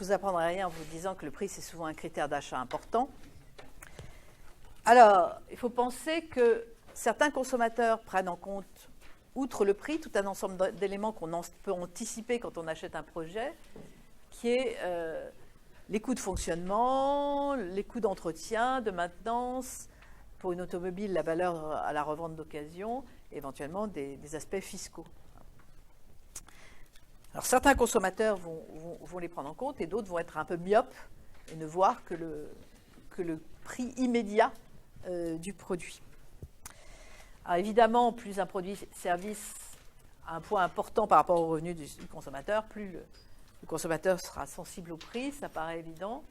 vous apprendrai rien en vous disant que le prix, c'est souvent un critère d'achat important. Alors, il faut penser que certains consommateurs prennent en compte, outre le prix, tout un ensemble d'éléments qu'on peut anticiper quand on achète un projet, qui est les coûts de fonctionnement, les coûts d'entretien, de maintenance, pour une automobile, la valeur à la revente d'occasion, et éventuellement des aspects fiscaux. Alors, certains consommateurs vont les prendre en compte et d'autres vont être un peu myopes et ne voir que le prix immédiat du produit. Alors, évidemment, plus un produit-service a un poids important par rapport au revenu du consommateur, plus le consommateur sera sensible au prix, ça paraît évident.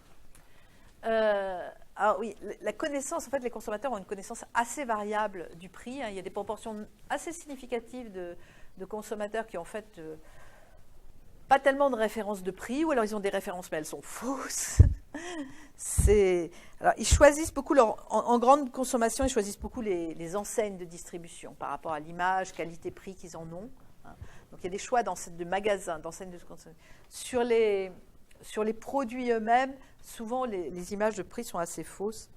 Alors oui, la connaissance, en fait, les consommateurs ont une connaissance assez variable du prix. Il y a des proportions assez significatives de consommateurs qui ont en fait pas tellement de références de prix, ou alors ils ont des références mais elles sont fausses. Alors ils choisissent beaucoup, en grande consommation, ils choisissent beaucoup les enseignes de distribution par rapport à l'image, qualité-prix qu'ils en ont. Donc il y a des choix de magasins, d'enseignes de consommation. Sur les produits eux-mêmes, souvent les images de prix sont assez fausses.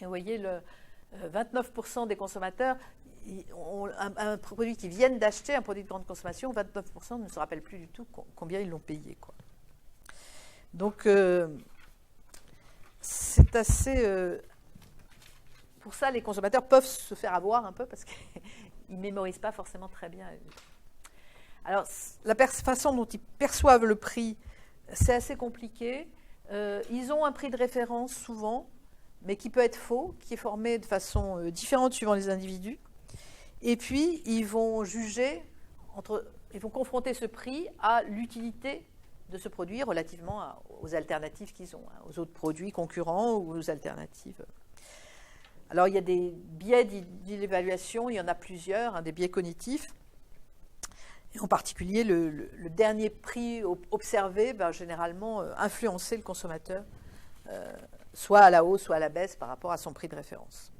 Et vous voyez, 29% des consommateurs ont un produit qu'ils viennent d'acheter, un produit de grande consommation, 29% ne se rappellent plus du tout combien ils l'ont payé, quoi. Donc, c'est assez... pour ça, les consommateurs peuvent se faire avoir un peu parce qu'ils ne mémorisent pas forcément très bien. Alors, la façon dont ils perçoivent le prix, c'est assez compliqué. Ils ont un prix de référence souvent, mais qui peut être faux, qui est formé de façon différente suivant les individus. Et puis, ils vont juger, ils vont confronter ce prix à l'utilité de ce produit relativement aux alternatives qu'ils ont, aux autres produits concurrents ou aux alternatives. Alors, il y a des biais d'évaluation, il y en a plusieurs, des biais cognitifs. Et en particulier, le dernier prix observé va généralement influencer le consommateur, soit à la hausse, soit à la baisse par rapport à son prix de référence.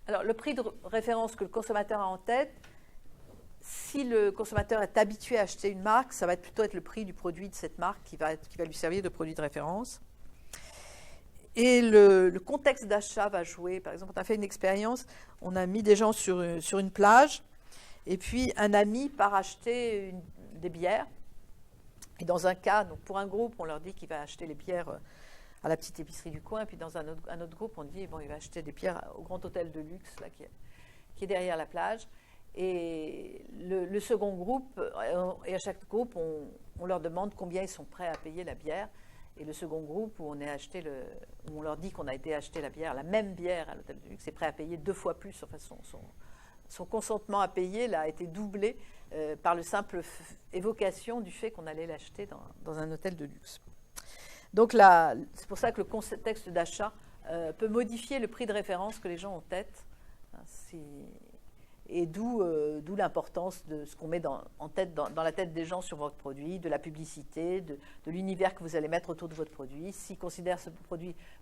Alors, le prix de référence que le consommateur a en tête, si le consommateur est habitué à acheter une marque, ça va plutôt être le prix du produit de cette marque qui va lui servir de produit de référence. Et le contexte d'achat va jouer. Par exemple, on a fait une expérience, on a mis des gens sur une plage, et puis un ami part acheter des bières. Et dans un cas, donc pour un groupe, on leur dit qu'il va acheter les bières à la petite épicerie du coin, et puis dans un autre groupe, on dit bon, il va acheter des bières au grand hôtel de luxe là, qui est derrière la plage. Et le second groupe, et à chaque groupe, on leur demande combien ils sont prêts à payer la bière. Et le second groupe, où on leur dit qu'on a été acheter la bière, la même bière à l'hôtel de luxe, est prêt à payer 2 fois plus. Enfin, son consentement à payer là, a été doublé par le simple évocation du fait qu'on allait l'acheter dans un hôtel de luxe. Donc là, c'est pour ça que le contexte d'achat peut modifier le prix de référence que les gens ont en tête. Et d'où l'importance de ce qu'on met dans la tête des gens sur votre produit, de la publicité, de l'univers que vous allez mettre autour de votre produit. S'il considère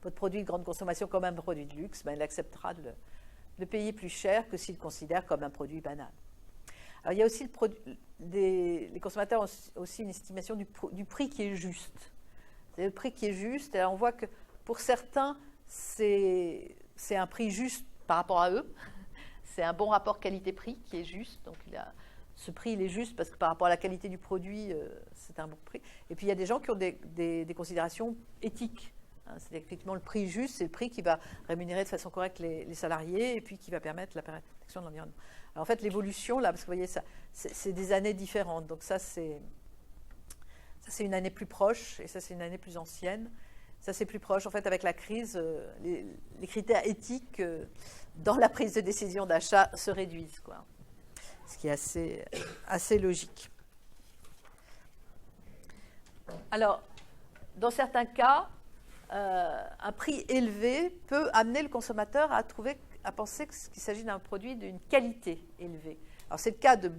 votre produit de grande consommation comme un produit de luxe, ben, il acceptera de le payer plus cher que s'il le considère comme un produit banal. Alors, il y a aussi les consommateurs ont aussi une estimation du prix qui est juste. C'est le prix qui est juste. Et on voit que pour certains, c'est un prix juste par rapport à eux. C'est un bon rapport qualité-prix qui est juste. Donc, ce prix, il est juste parce que par rapport à la qualité du produit, c'est un bon prix. Et puis, il y a des gens qui ont des considérations éthiques. C'est effectivement le prix juste, c'est le prix qui va rémunérer de façon correcte les salariés et puis qui va permettre la protection de l'environnement. Alors, en fait, l'évolution, là, parce que vous voyez, ça, c'est des années différentes. Donc, ça, c'est une année plus proche et ça, c'est une année plus ancienne. Ça, c'est plus proche. En fait, avec la crise, les critères éthiques dans la prise de décision d'achat se réduisent, quoi. Ce qui est assez logique. Alors, dans certains cas, un prix élevé peut amener le consommateur à penser qu'il s'agit d'un produit d'une qualité élevée. Alors, c'est le cas de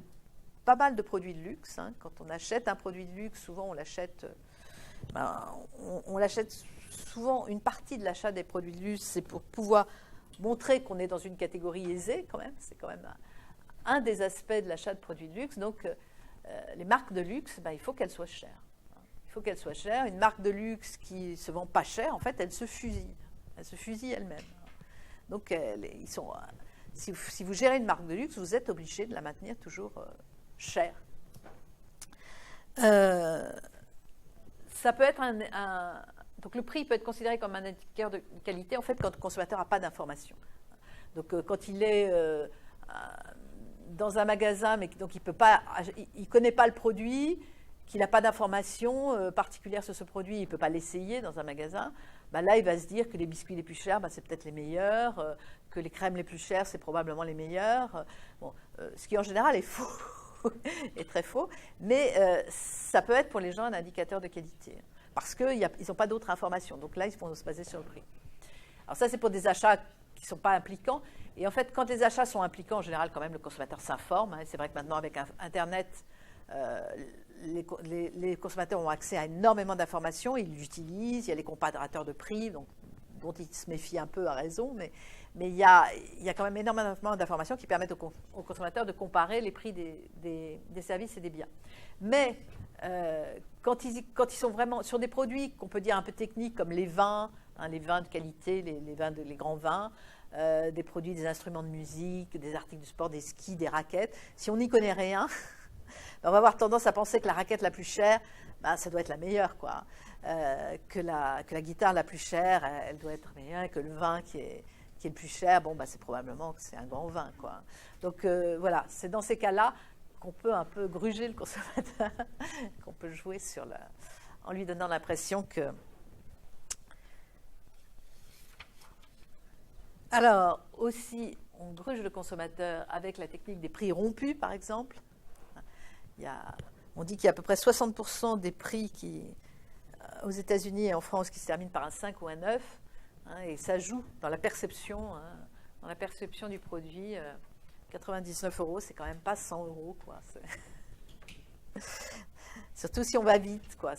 pas mal de produits de luxe. Quand on achète un produit de luxe, souvent on l'achète souvent, une partie de l'achat des produits de luxe, c'est pour pouvoir montrer qu'on est dans une catégorie aisée quand même. C'est quand même un des aspects de l'achat de produits de luxe. Donc, les marques de luxe, il faut qu'elles soient chères. Il faut qu'elles soient chères. Une marque de luxe qui ne se vend pas cher, en fait, elle se fusille. Elle se fusille elle-même. Donc, si vous gérez une marque de luxe, vous êtes obligé de la maintenir toujours chère. Ça peut être donc le prix peut être considéré comme un indicateur de qualité, en fait, quand le consommateur n'a pas d'information. Donc, quand il est dans un magasin, mais donc il ne connaît pas le produit, qu'il n'a pas d'information particulière sur ce produit, il ne peut pas l'essayer dans un magasin, là, il va se dire que les biscuits les plus chers, c'est peut-être les meilleurs, que les crèmes les plus chères, c'est probablement les meilleurs. Ce qui, en général, est faux, est très faux, mais ça peut être pour les gens un indicateur de qualité, parce qu'ils n'ont pas d'autres informations. Donc là, ils vont se baser sur le prix. Alors ça, c'est pour des achats qui ne sont pas impliquants. Et en fait, quand les achats sont impliquants, en général, quand même, le consommateur s'informe. C'est vrai que maintenant, avec Internet, les consommateurs ont accès à énormément d'informations, ils l'utilisent, il y a les comparateurs de prix, dont ils se méfient un peu à raison, mais il y a quand même énormément d'informations qui permettent aux consommateurs de comparer les prix des services et des biens. Mais quand ils sont vraiment sur des produits qu'on peut dire un peu techniques, comme les vins de qualité, les grands vins, des produits, des instruments de musique, des articles de sport, des skis, des raquettes, si on n'y connaît rien, on va avoir tendance à penser que la raquette la plus chère, ça doit être la meilleure, quoi. Que la guitare la plus chère, elle doit être meilleure, que le vin qui est le plus cher, c'est probablement que c'est un grand vin, quoi. Donc voilà, c'est dans ces cas-là qu'on peut un peu gruger le consommateur, qu'on peut jouer en lui donnant l'impression que... Alors, aussi, on gruge le consommateur avec la technique des prix rompus, par exemple. On dit qu'il y a à peu près 60% des prix aux États-Unis et en France qui se terminent par un 5 ou un 9, et ça joue dans la perception, du produit. 99 €, c'est quand même pas 100 €, quoi. Surtout si on va vite, quoi.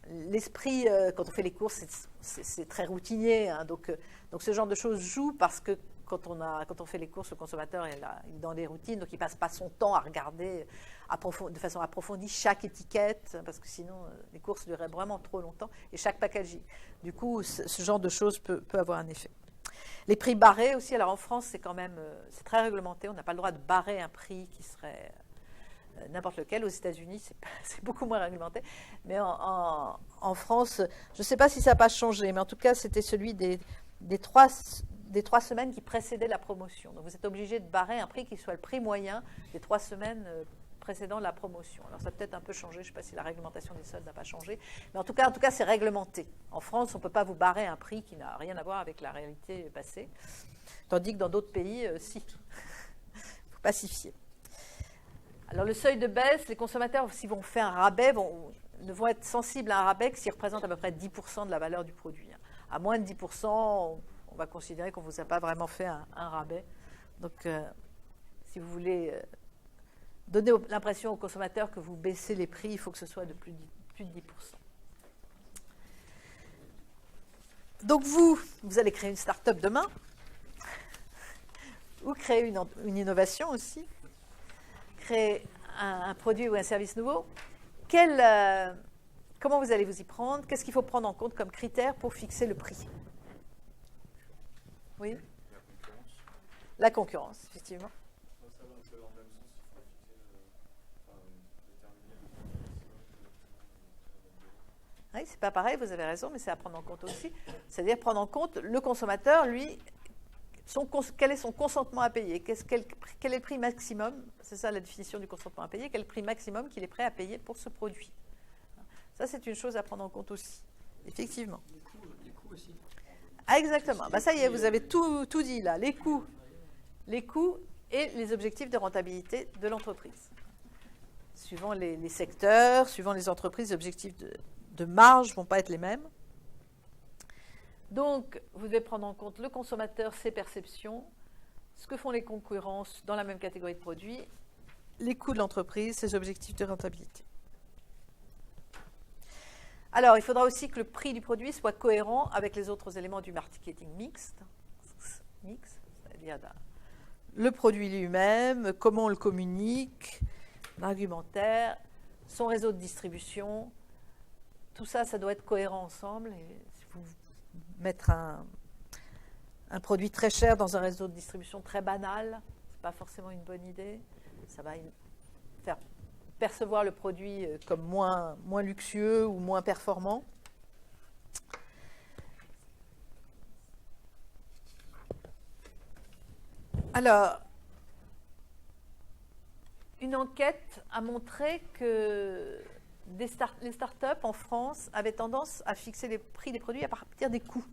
L'esprit, quand on fait les courses, c'est très routinier, donc ce genre de choses joue parce que quand on fait les courses, le consommateur est dans les routines, donc il ne passe pas son temps à regarder de façon approfondie chaque étiquette, parce que sinon les courses dureraient vraiment trop longtemps, et chaque packaging. Du coup, ce genre de choses peut avoir un effet. Les prix barrés aussi, alors en France, c'est très réglementé, on n'a pas le droit de barrer un prix qui serait n'importe lequel. Aux États-Unis, c'est beaucoup moins réglementé, mais en France, je ne sais pas si ça n'a pas changé, mais en tout cas, c'était celui des 3 semaines qui précédaient la promotion. Donc vous êtes obligé de barrer un prix qui soit le prix moyen des 3 semaines précédant la promotion. Alors ça a peut-être un peu changé, je ne sais pas si la réglementation des soldes n'a pas changé, mais en tout cas c'est réglementé. En France, on ne peut pas vous barrer un prix qui n'a rien à voir avec la réalité passée, tandis que dans d'autres pays, si. Il faut pas s'y fier. Alors le seuil de baisse, les consommateurs, s'ils vont faire un rabais, ne vont être sensibles à un rabais que s'il représente à peu près 10% de la valeur du produit. À moins de 10%, on va considérer qu'on ne vous a pas vraiment fait un rabais. Donc, si vous voulez donner l'impression aux consommateurs que vous baissez les prix, il faut que ce soit de plus de 10%. Donc, vous allez créer une start-up demain, ou créer une innovation aussi, créer un produit ou un service nouveau. Comment vous allez vous y prendre? Qu'est-ce qu'il faut prendre en compte comme critère pour fixer le prix? Oui. La concurrence, effectivement. Ça va un peu dans le même sens, il faut déterminer Oui, c'est pas pareil, vous avez raison, mais c'est à prendre en compte aussi. C'est-à-dire prendre en compte le consommateur, lui, quel est son consentement à payer, quel est le prix maximum, c'est ça la définition du consentement à payer, quel est le prix maximum qu'il est prêt à payer pour ce produit. Ça, c'est une chose à prendre en compte aussi, effectivement. Les coûts aussi. Ah, exactement. Ça y est, vous avez tout dit là. Les coûts et les objectifs de rentabilité de l'entreprise. Suivant les secteurs, suivant les entreprises, les objectifs de marge ne vont pas être les mêmes. Donc, vous devez prendre en compte le consommateur, ses perceptions, ce que font les concurrents dans la même catégorie de produits, les coûts de l'entreprise, ses objectifs de rentabilité. Alors, il faudra aussi que le prix du produit soit cohérent avec les autres éléments du marketing mixte, c'est-à-dire le produit lui-même, comment on le communique, argumentaire, son réseau de distribution. Tout ça, ça doit être cohérent ensemble. Et si vous mettez un produit très cher dans un réseau de distribution très banal, ce n'est pas forcément une bonne idée. Ça va faire percevoir le produit comme moins luxueux ou moins performant. Alors, une enquête a montré que les startups en France avaient tendance à fixer les prix des produits à partir des coûts.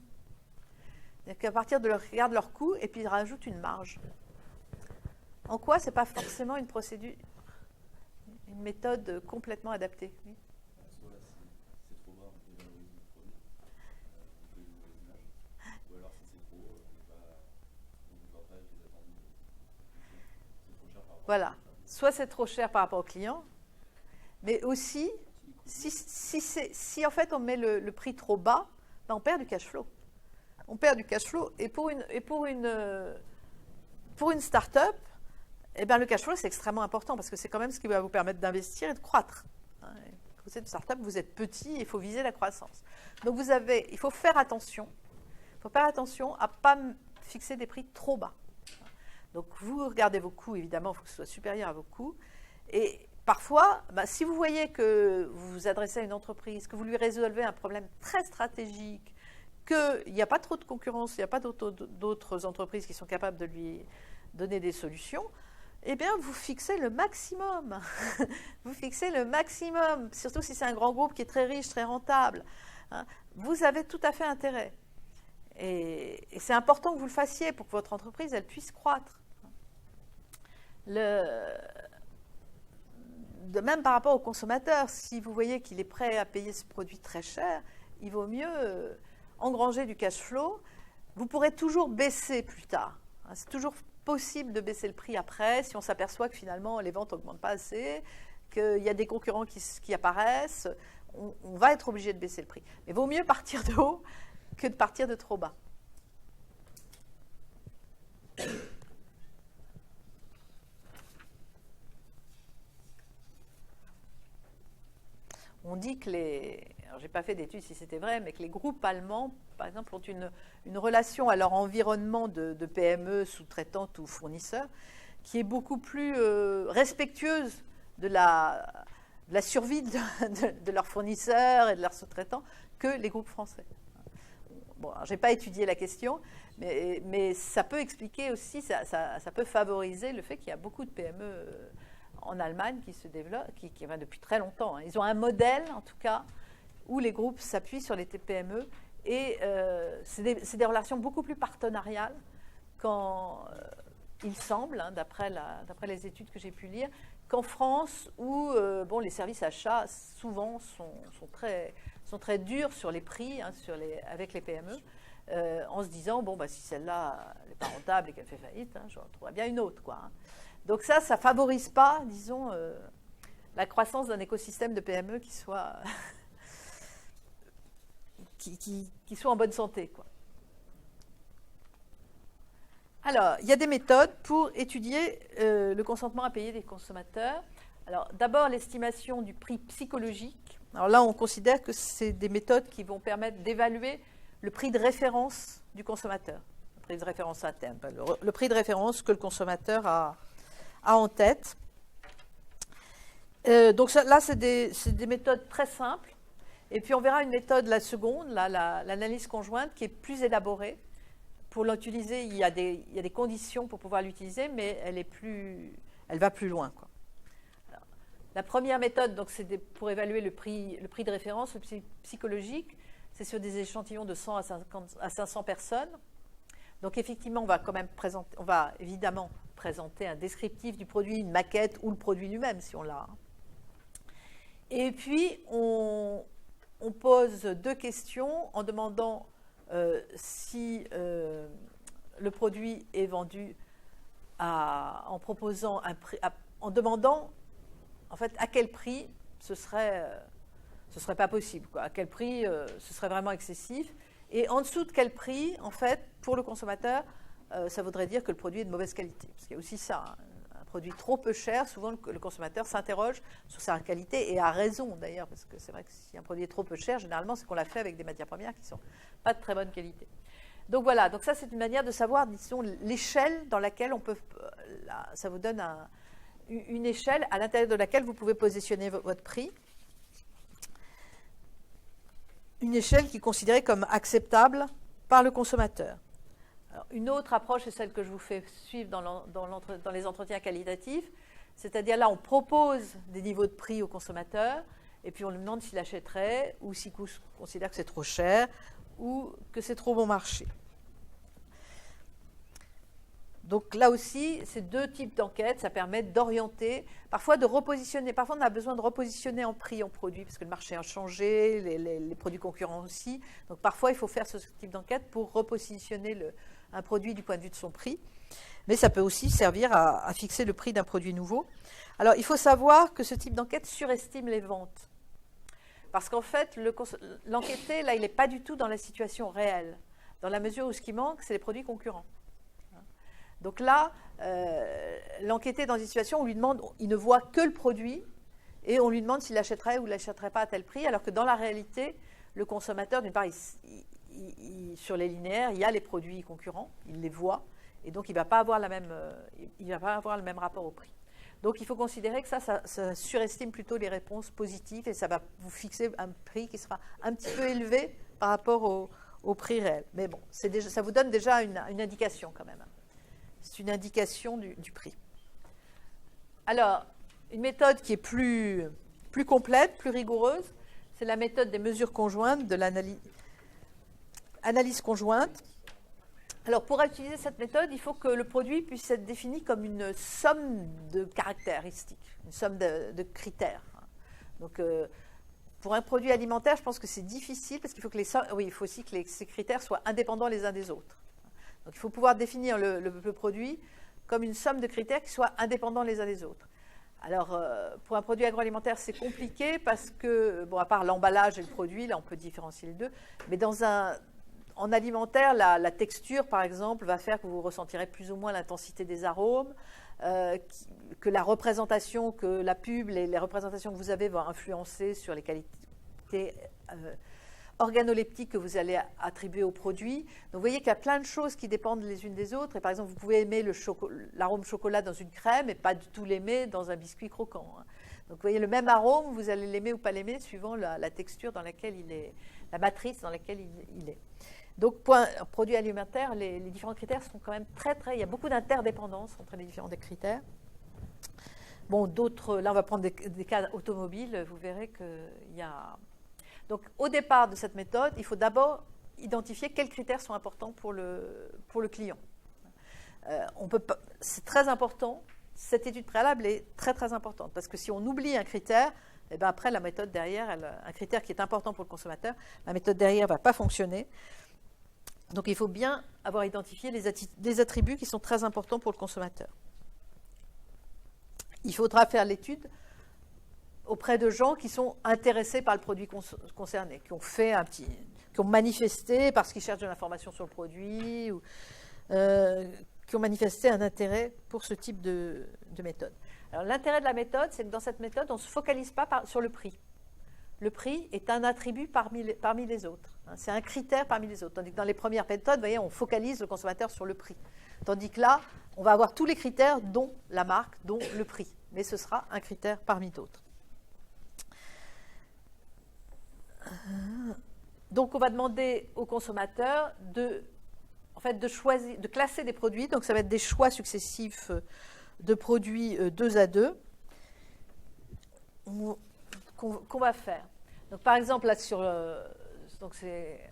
C'est-à-dire qu'à partir de regardent leurs coûts et puis ils rajoutent une marge. En quoi ce n'est pas forcément une procédure, une méthode complètement adaptée? Oui. Soit c'est trop bas, on dévalorise le produit, on fait une mauvaise image. Ou alors si c'est trop haut, on ne va pas être attendu. C'est trop cher par rapport. Voilà. Soit c'est trop cher par rapport au client, mais aussi, si en fait on met le prix trop bas, ben on perd du cash flow. On perd du cash flow, et pour une start-up, eh ben le cash flow c'est extrêmement important parce que c'est quand même ce qui va vous permettre d'investir et de croître. Quand vous êtes une start-up, vous êtes petit, il faut viser la croissance. Donc il faut faire attention. Il faut faire attention à ne pas fixer des prix trop bas. Donc vous regardez vos coûts, évidemment, il faut que ce soit supérieur à vos coûts. Et parfois, si vous voyez que vous vous adressez à une entreprise, que vous lui résolvez un problème très stratégique, qu'il n'y a pas trop de concurrence, il n'y a pas d'autres entreprises qui sont capables de lui donner des solutions, eh bien, vous fixez le maximum. Vous fixez le maximum, surtout si c'est un grand groupe qui est très riche, très rentable. Vous avez tout à fait intérêt. Et c'est important que vous le fassiez pour que votre entreprise, elle puisse croître. De même par rapport au consommateur, si vous voyez qu'il est prêt à payer ce produit très cher, il vaut mieux engranger du cash flow. Vous pourrez toujours baisser plus tard. C'est toujours possible de baisser le prix après si on s'aperçoit que finalement les ventes n'augmentent pas assez, qu'il y a des concurrents qui apparaissent. On va être obligé de baisser le prix. Mais il vaut mieux partir de haut que de partir de trop bas. On dit que alors je n'ai pas fait d'études si c'était vrai, mais que les groupes allemands, par exemple, ont une relation à leur environnement de PME, sous-traitantes ou fournisseurs, qui est beaucoup plus respectueuse de la survie de leurs fournisseurs et de leurs sous-traitants que les groupes français. Bon, je n'ai pas étudié la question, mais ça peut expliquer aussi, ça peut favoriser le fait qu'il y a beaucoup de PME en Allemagne qui se développent, qui va depuis très longtemps. Ils ont un modèle, en tout cas, où les groupes s'appuient sur les PME, et c'est des relations beaucoup plus partenariales il semble, d'après les études que j'ai pu lire, qu'en France, où les services achats souvent sont très durs sur les prix avec les PME, en se disant, si celle-là n'est pas rentable et qu'elle fait faillite, je trouverai bien une autre, quoi. Donc ça ne favorise pas, disons, la croissance d'un écosystème de PME qui soit, qui soit en bonne santé, quoi. Alors, il y a des méthodes pour étudier le consentement à payer des consommateurs. Alors, d'abord, l'estimation du prix psychologique. Alors là, on considère que c'est des méthodes qui vont permettre d'évaluer le prix de référence du consommateur. Le prix de référence interne, le prix de référence que le consommateur a en tête. Donc là, c'est des méthodes très simples. Et puis, on verra une méthode, la seconde, l'analyse conjointe, qui est plus élaborée. Pour l'utiliser, il y a des conditions pour pouvoir l'utiliser, mais elle va plus loin, quoi. Alors, la première méthode, donc, c'est pour évaluer le prix de référence, le prix psychologique. C'est sur des échantillons de 100 à 500 personnes. Donc, effectivement, on va évidemment présenter un descriptif du produit, une maquette ou le produit lui-même, si on l'a. Et puis, on pose deux questions en demandant si le produit est vendu en proposant un prix, en demandant en fait à quel prix ce serait pas possible, quoi. À quel prix ce serait vraiment excessif, et en dessous de quel prix, en fait, pour le consommateur, ça voudrait dire que le produit est de mauvaise qualité, parce qu'il y a aussi ça, un produit trop peu cher, souvent le consommateur s'interroge sur sa qualité, et a raison d'ailleurs, parce que c'est vrai que si un produit est trop peu cher, généralement c'est qu'on l'a fait avec des matières premières qui ne sont pas de très bonne qualité. Donc voilà, donc ça c'est une manière de savoir, disons, l'échelle dans laquelle on peut, ça vous donne une échelle à l'intérieur de laquelle vous pouvez positionner votre prix. Une échelle qui est considérée comme acceptable par le consommateur. Alors, une autre approche est celle que je vous fais suivre dans les entretiens qualitatifs, c'est-à-dire là on propose des niveaux de prix au consommateur et puis on lui demande s'il achèterait ou s'il considère que c'est trop cher ou que c'est trop bon marché. Donc là aussi, ces deux types d'enquêtes, ça permet d'orienter, parfois de repositionner, parfois on a besoin de repositionner en prix, en produit, parce que le marché a changé, les produits concurrents aussi. Donc parfois, il faut faire ce type d'enquête pour repositionner un produit du point de vue de son prix. Mais ça peut aussi servir à fixer le prix d'un produit nouveau. Alors, il faut savoir que ce type d'enquête surestime les ventes. Parce qu'en fait, l'enquêté, là, il n'est pas du tout dans la situation réelle, dans la mesure où ce qui manque, c'est les produits concurrents. Donc là, l'enquêté est dans une situation où on lui demande, il ne voit que le produit, et on lui demande s'il l'achèterait ou ne l'achèterait pas à tel prix, alors que dans la réalité, le consommateur, d'une part, sur les linéaires, il y a les produits concurrents, il les voit, et donc il ne va pas avoir le même rapport au prix. Donc il faut considérer que ça surestime plutôt les réponses positives, et ça va vous fixer un prix qui sera un petit peu élevé par rapport au prix réel. Mais bon, ça vous donne déjà une indication quand même. C'est une indication du prix. Alors, une méthode qui est plus complète, plus rigoureuse, c'est la méthode des mesures conjointes, de l'analyse conjointe. Alors, pour utiliser cette méthode, il faut que le produit puisse être défini comme une somme de caractéristiques, une somme de critères. Donc, pour un produit alimentaire, je pense que c'est difficile parce qu'il faut il faut aussi que ces critères soient indépendants les uns des autres. Donc, il faut pouvoir définir le produit comme une somme de critères qui soient indépendants les uns des autres. Alors, pour un produit agroalimentaire, c'est compliqué parce que, bon, à part l'emballage et le produit, là, on peut différencier les deux. Mais en alimentaire, la texture, par exemple, va faire que vous ressentirez plus ou moins l'intensité des arômes, que la représentation, que la pub, les représentations que vous avez vont influencer sur les qualités organoleptiques que vous allez attribuer au produit. Donc vous voyez qu'il y a plein de choses qui dépendent les unes des autres. Et par exemple, vous pouvez aimer l'arôme chocolat dans une crème et pas du tout l'aimer dans un biscuit croquant. Donc vous voyez, le même arôme, vous allez l'aimer ou pas l'aimer suivant la texture dans laquelle il est, la matrice dans laquelle il est. Donc pour un produit alimentaire, les différents critères sont quand même il y a beaucoup d'interdépendance entre les différents critères. Bon, d'autres, là on va prendre des cas automobiles, vous verrez qu'il y a... Donc, au départ de cette méthode, il faut d'abord identifier quels critères sont importants pour le client. C'est très important, cette étude préalable est très très importante, parce que si on oublie un critère, et bien après la méthode derrière, un critère qui est important pour le consommateur, la méthode derrière ne va pas fonctionner. Donc, il faut bien avoir identifié des attributs qui sont très importants pour le consommateur. Il faudra faire l'étude auprès de gens qui sont intéressés par le produit concerné, qui ont manifesté parce qu'ils cherchent de l'information sur le produit ou qui ont manifesté un intérêt pour ce type de méthode. Alors l'intérêt de la méthode, c'est que dans cette méthode, on ne se focalise pas sur le prix. Le prix est un attribut parmi les autres. C'est un critère parmi les autres. Tandis que dans les premières méthodes, vous voyez, on focalise le consommateur sur le prix. Tandis que là, on va avoir tous les critères, dont la marque, dont le prix. Mais ce sera un critère parmi d'autres. Donc, on va demander aux consommateurs de classer des produits. Donc, ça va être des choix successifs de produits 2 à 2 qu'on va faire. Donc, par exemple, là, donc c'est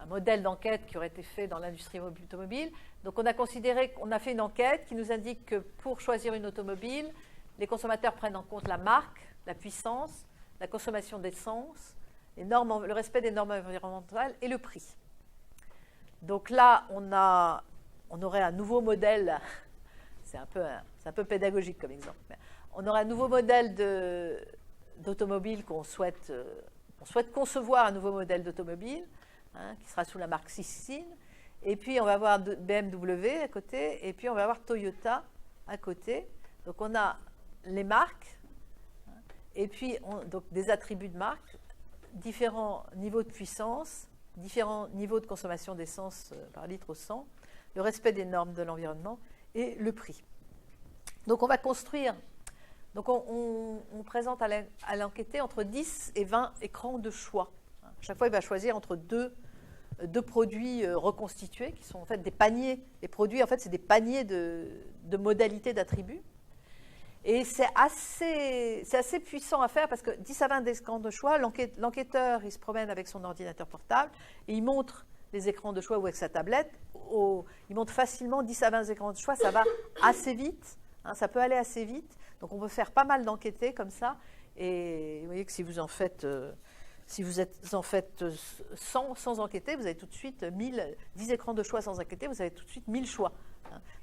un modèle d'enquête qui aurait été fait dans l'industrie automobile. Donc, on a fait une enquête qui nous indique que pour choisir une automobile, les consommateurs prennent en compte la marque, la puissance, la consommation d'essence, le respect des normes environnementales et le prix. Donc là, on aurait un nouveau modèle, c'est un peu pédagogique comme exemple, mais on aurait un nouveau modèle d'automobile qu'on souhaite concevoir, un nouveau modèle d'automobile, qui sera sous la marque Sicile, et puis on va avoir BMW à côté, et puis on va avoir Toyota à côté, Donc on a les marques, et puis donc des attributs de marque, différents niveaux de puissance, différents niveaux de consommation d'essence par litre au 100, le respect des normes de l'environnement et le prix. Donc on va construire, donc on présente à l'enquêté entre 10 et 20 écrans de choix. Chaque fois, il va choisir entre deux produits reconstitués, qui sont en fait des paniers. Les produits, en fait, c'est des paniers de modalités d'attributs. Et c'est assez puissant à faire parce que 10 à 20 écrans de choix, l'enquêteur, il se promène avec son ordinateur portable et il montre les écrans de choix ou avec sa tablette. Il montre facilement 10 à 20 écrans de choix, ça va assez vite, hein, ça peut aller assez vite. Donc on peut faire pas mal d'enquêtés comme ça. Et vous voyez que si vous en faites 100 sans enquêter, vous avez tout de suite 10 écrans de choix sans enquêter, vous avez tout de suite 1000 choix.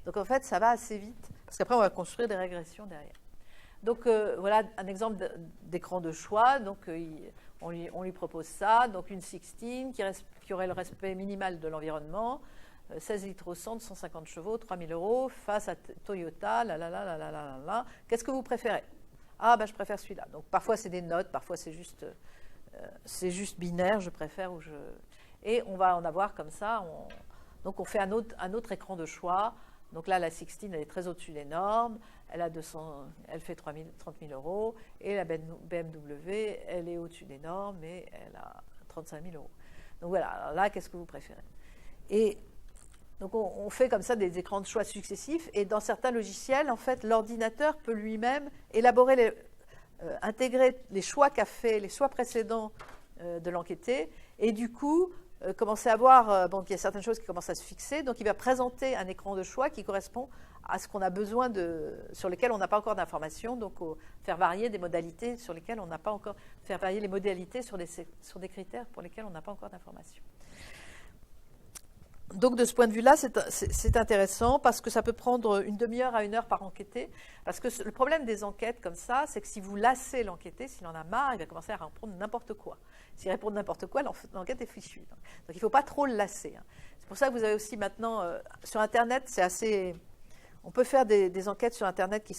Donc en fait, ça va assez vite, parce qu'après, on va construire des régressions derrière. Donc voilà un exemple d'écran de choix. Donc on lui propose ça, donc une 16 qui aurait le respect minimal de l'environnement, 16 litres au 100, 150 chevaux, 3 000 € face à Toyota, Qu'est-ce que vous préférez? Ah, ben je préfère celui-là. Donc parfois, c'est des notes, parfois c'est juste binaire, je préfère ou je... Et on va en avoir comme ça. Donc on fait un autre écran de choix. Donc là, la 16, elle est très au-dessus des normes. Elle fait 30 000 €. Et la BMW, elle est au-dessus des normes, mais elle a 35 000 €. Donc voilà, alors là, qu'est-ce que vous préférez? Et donc on fait comme ça des écrans de choix successifs. Et dans certains logiciels, en fait, l'ordinateur peut lui-même intégrer les choix qu'a fait, les choix précédents de l'enquêté. Et du coup, commencer à voir, il y a certaines choses qui commencent à se fixer, donc il va présenter un écran de choix qui correspond à ce qu'on a besoin sur lesquels on n'a pas encore d'informations, donc faire varier des modalités sur lesquelles on n'a pas encore, faire varier les modalités sur des critères pour lesquels on n'a pas encore d'informations. Donc de ce point de vue-là, c'est intéressant parce que ça peut prendre une demi-heure à 1 heure par enquêté. Parce que le problème des enquêtes comme ça, c'est que si vous lassez l'enquêté, s'il en a marre, il va commencer à répondre n'importe quoi. S'il répond n'importe quoi, l'enquête est fichue. Donc il ne faut pas trop le lasser. C'est pour ça que vous avez aussi maintenant, sur Internet, c'est assez... On peut faire des enquêtes sur Internet qui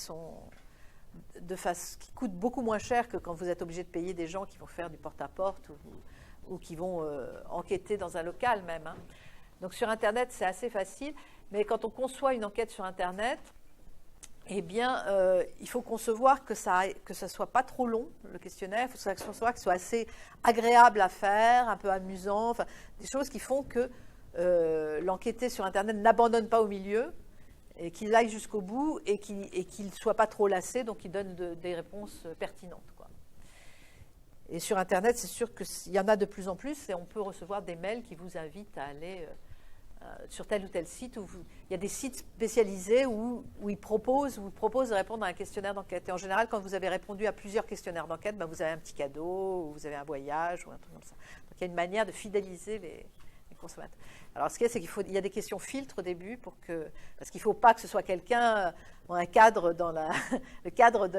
coûtent beaucoup moins cher que quand vous êtes obligé de payer des gens qui vont faire du porte-à-porte ou qui vont enquêter dans un local même. Donc sur Internet, c'est assez facile, mais quand on conçoit une enquête sur Internet, eh bien, il faut concevoir que ça ne soit pas trop long, le questionnaire. Il faut concevoir que ce soit assez agréable à faire, un peu amusant, enfin, des choses qui font que l'enquêté sur Internet n'abandonne pas au milieu, et qu'il aille jusqu'au bout, et qu'il ne soit pas trop lassé, donc qu'il donne des réponses pertinentes, quoi. Et sur Internet, c'est sûr qu'il y en a de plus en plus, et on peut recevoir des mails qui vous invitent à aller... sur tel ou tel site, il y a des sites spécialisés où ils vous proposent de répondre à un questionnaire d'enquête. Et en général, quand vous avez répondu à plusieurs questionnaires d'enquête, vous avez un petit cadeau, ou vous avez un voyage, ou un truc comme ça. Donc il y a une manière de fidéliser les consommateurs. Alors ce qu'il y a, c'est qu'il y a des questions filtres au début, parce qu'il ne faut pas que ce soit quelqu'un, un cadre le cadre de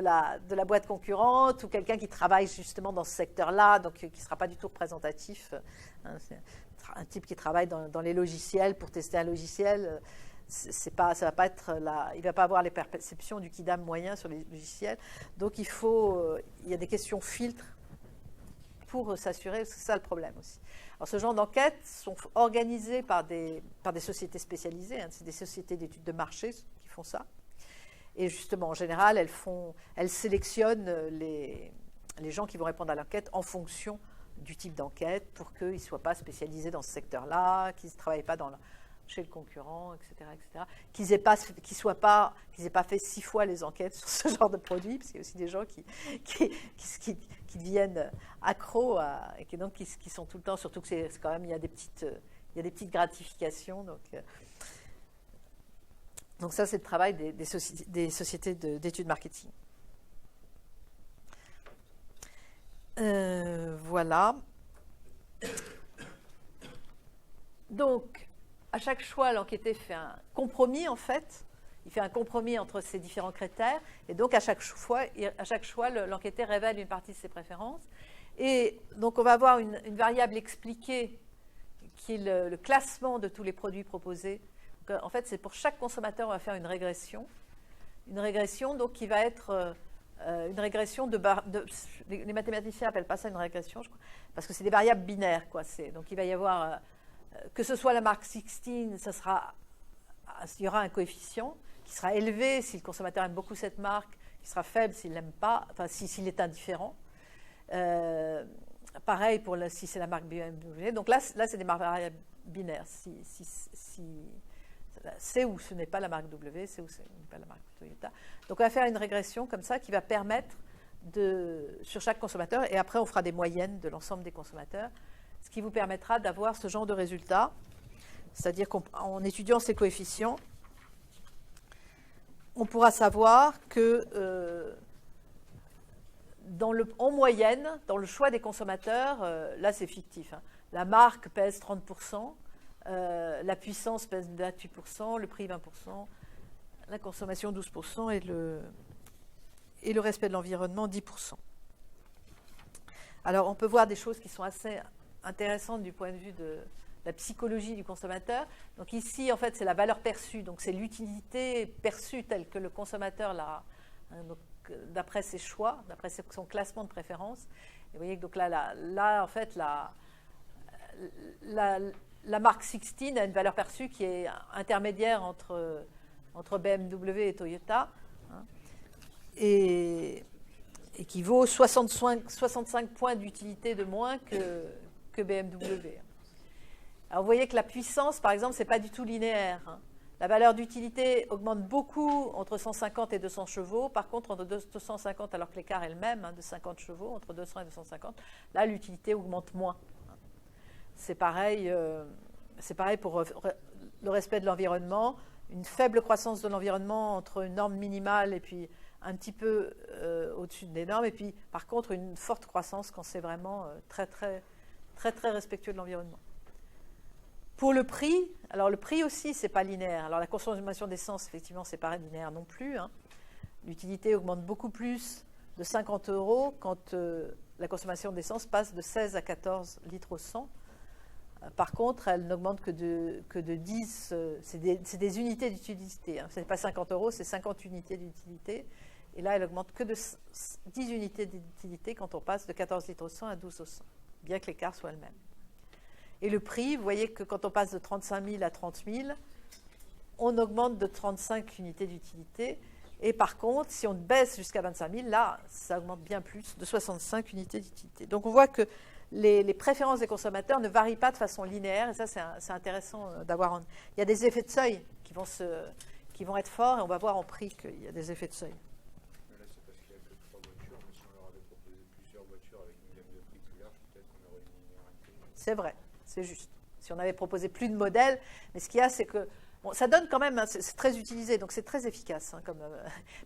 la boîte concurrente, ou quelqu'un qui travaille justement dans ce secteur-là, donc qui ne sera pas du tout représentatif. Un type qui travaille dans les logiciels pour tester un logiciel, ça va pas être il ne va pas avoir les perceptions du kidam moyen sur les logiciels. Donc il y a des questions filtres pour s'assurer, c'est ça le problème aussi. Alors ce genre d'enquêtes sont organisées par des sociétés spécialisées, c'est des sociétés d'études de marché qui font ça. Et justement, en général, elles sélectionnent les gens qui vont répondre à l'enquête en fonction du type d'enquête pour qu'ils ne soient pas spécialisés dans ce secteur-là, qu'ils ne travaillent pas chez le concurrent, etc. Qu'ils n'aient pas fait 6 fois les enquêtes sur ce genre de produit, parce qu'il y a aussi des gens qui deviennent accros et qui sont tout le temps, surtout que c'est quand même, il y a des petites gratifications. Donc ça, c'est le travail des sociétés d'études marketing. Voilà. Donc, à chaque choix, l'enquêté fait un compromis, en fait. Il fait un compromis entre ces différents critères. Et donc, à chaque choix, l'enquêté révèle une partie de ses préférences. Et donc, on va avoir une variable expliquée qui est le classement de tous les produits proposés. Donc, en fait, c'est pour chaque consommateur, on va faire une régression. une régression donc, qui va être une régression les mathématiciens n'appellent pas ça une régression, je crois, parce que c'est des variables binaires. Quoi. Donc il va y avoir, que ce soit la marque 16, il y aura un coefficient qui sera élevé si le consommateur aime beaucoup cette marque, qui sera faible s'il l'aime pas, enfin s'il est indifférent. Pareil pour si c'est la marque BMW. Donc là c'est des variables binaires. C'est où ce n'est pas la marque W, c'est où ce n'est pas la marque Toyota. Donc on va faire une régression comme ça qui va permettre sur chaque consommateur, et après on fera des moyennes de l'ensemble des consommateurs, ce qui vous permettra d'avoir ce genre de résultat, c'est-à-dire qu'en étudiant ces coefficients, on pourra savoir que en moyenne, dans le choix des consommateurs, là c'est fictif, hein, la marque pèse 30%, la puissance pèse 28%, le prix 20%, la consommation 12% et le respect de l'environnement 10%. Alors on peut voir des choses qui sont assez intéressantes du point de vue de la psychologie du consommateur. Donc ici en fait c'est la valeur perçue, donc c'est l'utilité perçue telle que le consommateur l'a, hein, d'après ses choix, d'après son classement de préférence. Et vous voyez que donc là en fait la marque 16 a une valeur perçue qui est intermédiaire entre BMW et Toyota, hein, et qui vaut 65 points d'utilité de moins que BMW. Alors vous voyez que la puissance, par exemple, ce n'est pas du tout linéaire. Hein. La valeur d'utilité augmente beaucoup entre 150 et 200 chevaux. Par contre, entre 250, alors que l'écart est le même, hein, de 50 chevaux, entre 200 et 250, là, l'utilité augmente moins. C'est pareil pour le respect de l'environnement. Une faible croissance de l'environnement entre une norme minimale et puis un petit peu au-dessus des normes. Et puis, par contre, une forte croissance quand c'est vraiment très, très, très, très respectueux de l'environnement. Pour le prix, alors le prix aussi, ce n'est pas linéaire. Alors la consommation d'essence, effectivement, ce n'est pas linéaire non plus. Hein. L'utilité augmente beaucoup plus de 50 € quand la consommation d'essence passe de 16 à 14 litres au 100. Par contre, elle n'augmente que de 10, c'est des unités d'utilité. Hein. Ce n'est pas 50 €, c'est 50 unités d'utilité. Et là, elle augmente que de 10 unités d'utilité quand on passe de 14 litres au 100 à 12 au 100, bien que l'écart soit le même. Et le prix, vous voyez que quand on passe de 35 000 à 30 000, on augmente de 35 unités d'utilité. Et par contre, si on baisse jusqu'à 25 000, là, ça augmente bien plus, de 65 unités d'utilité. Donc on voit que les préférences des consommateurs ne varient pas de façon linéaire. Et ça, c'est intéressant d'avoir. Il y a des effets de seuil qui vont être forts, et on va voir en prix qu'il y a des effets de seuil. Là, c'est parce qu'il n'y a que 3 voitures, mais si on leur avait proposé plusieurs voitures avec une gamme de prix plus large, peut-être qu'on aurait une minorité. C'est vrai. C'est juste. Si on avait proposé plus de modèles, mais ce qu'il y a, c'est que bon, ça donne quand même, hein, c'est très utilisé, donc c'est très efficace. Hein,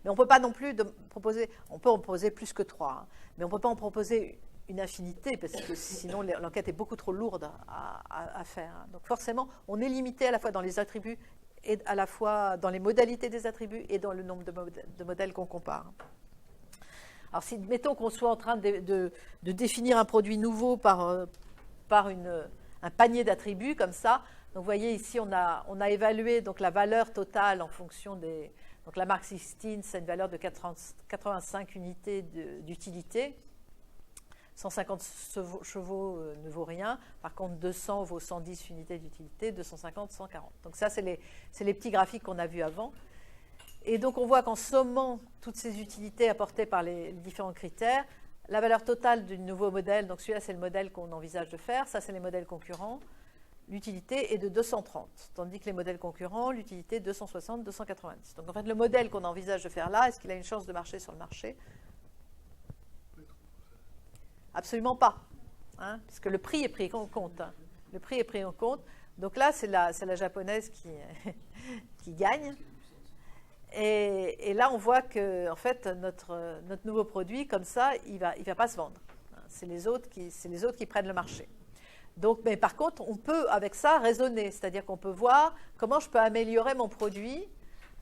mais on ne peut pas non plus proposer, on peut en proposer plus que 3, hein, mais on ne peut pas en proposer une infinité, parce que sinon l'enquête est beaucoup trop lourde à faire. Hein. Donc forcément, on est limité à la fois dans les attributs, et à la fois dans les modalités des attributs et dans le nombre de modèles qu'on compare. Alors si, mettons qu'on soit en train de définir un produit nouveau par un panier d'attributs comme ça. Donc vous voyez ici, on a évalué donc, la valeur totale en fonction des... Donc la marque 16, c'est une valeur de 85 unités d'utilité. 150 chevaux ne vaut rien. Par contre, 200 vaut 110 unités d'utilité, 250, 140. Donc ça, c'est les petits graphiques qu'on a vus avant. Et donc on voit qu'en sommant toutes ces utilités apportées par les différents critères, la valeur totale du nouveau modèle, donc celui-là c'est le modèle qu'on envisage de faire, ça c'est les modèles concurrents, l'utilité est de 230, tandis que les modèles concurrents, l'utilité est 260, 290. Donc en fait le modèle qu'on envisage de faire là, est-ce qu'il a une chance de marcher sur le marché? Absolument pas, hein, parce que le prix est pris en compte. Hein. Le prix est pris en compte. Donc là c'est la japonaise qui gagne. Et là, on voit que en fait, notre nouveau produit, comme ça, il va pas se vendre. C'est les autres qui prennent le marché. Donc, mais par contre, on peut, avec ça, raisonner. C'est-à-dire qu'on peut voir comment je peux améliorer mon produit.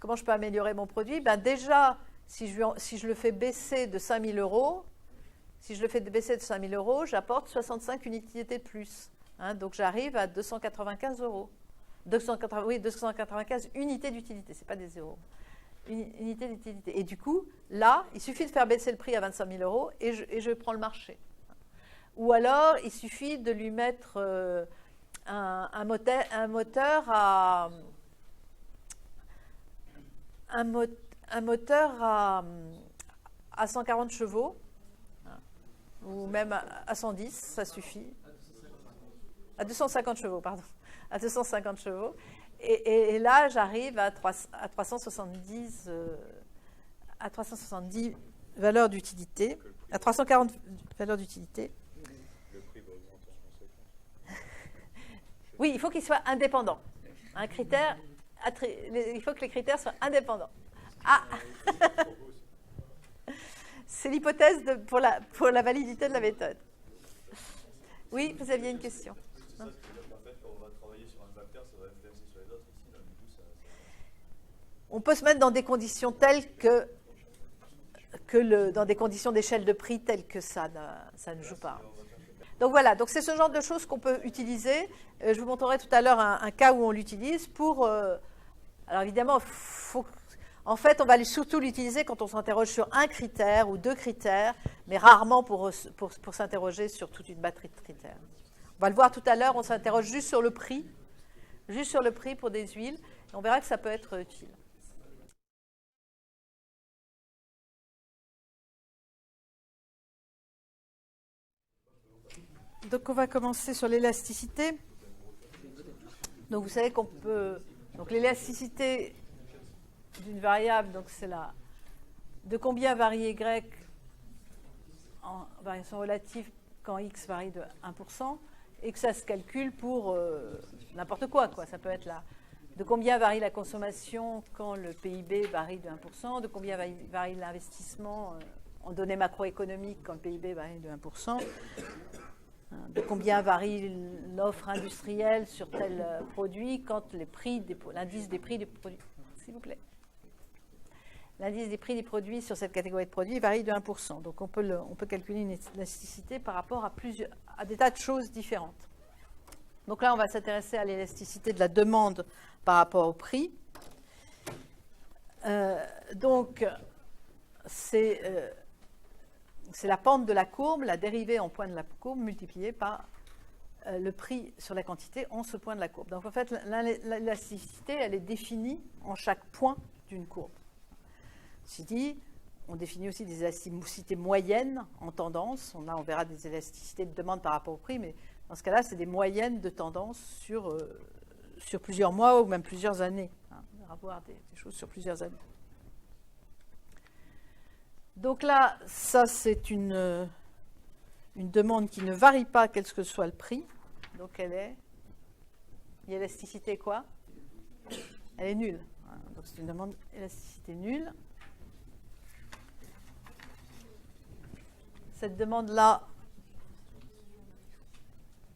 Comment je peux améliorer mon produit? Ben déjà, si je le fais baisser de 5 000 €, j'apporte 65 unités de plus. Hein, donc, j'arrive à 295 €. 295 unités d'utilité, ce n'est pas des euros. unité d'utilité. Et du coup, là, il suffit de faire baisser le prix à 25 000 € et je prends le marché. Ou alors, il suffit de lui mettre un moteur à 140 chevaux, ou même à 110, ça suffit. À 250 chevaux, pardon. À 250 chevaux. Et là, j'arrive à 370 valeurs d'utilité, à 340 valeurs d'utilité. Le prix va augmenter en conséquence. Oui, il faut qu'il soit indépendant. Un critère, il faut que les critères soient indépendants. Ah c'est l'hypothèse pour la validité de la méthode. Oui, vous aviez une question. Ça, c'est-à-dire qu'en fait, quand on va travailler sur un facteur, ça va influencer sur les autres ici, là, du coup, ça... On peut se mettre dans des conditions telles dans des conditions d'échelle de prix telles que ça ne joue pas. Donc voilà, donc c'est ce genre de choses qu'on peut utiliser. Je vous montrerai tout à l'heure un cas où on l'utilise pour... alors évidemment, en fait, on va surtout l'utiliser quand on s'interroge sur un critère ou deux critères, mais rarement pour s'interroger sur toute une batterie de critères. On va le voir tout à l'heure, on s'interroge juste sur le prix pour des huiles, et on verra que ça peut être utile. Donc on va commencer sur l'élasticité. Donc vous savez qu'on peut... Donc l'élasticité d'une variable, donc c'est là. De combien varie y en variation relative quand x varie de 1%, et que ça se calcule pour n'importe quoi. Ça peut être là. De combien varie la consommation quand le PIB varie de 1%, de combien varie l'investissement en données macroéconomiques quand le PIB varie de 1%, de combien varie l'offre industrielle sur tel produit quand l'indice des prix des produits, s'il vous plaît. L'indice des prix des produits sur cette catégorie de produits varie de 1%. Donc on peut calculer une élasticité par rapport à des tas de choses différentes. Donc là, on va s'intéresser à l'élasticité de la demande par rapport au prix. Donc, c'est la pente de la courbe, la dérivée en point de la courbe multipliée par le prix sur la quantité en ce point de la courbe. Donc en fait, l'élasticité, elle est définie en chaque point d'une courbe. Ceci dit, on définit aussi des élasticités moyennes en tendance. Là, on verra des élasticités de demande par rapport au prix, mais dans ce cas-là, c'est des moyennes de tendance sur plusieurs mois ou même plusieurs années. On va voir des choses sur plusieurs années. Donc là, ça, c'est une demande qui ne varie pas, quel que soit le prix. Donc elle est... L'élasticité quoi? Elle est nulle. Donc c'est une demande élasticité nulle. Cette demande-là,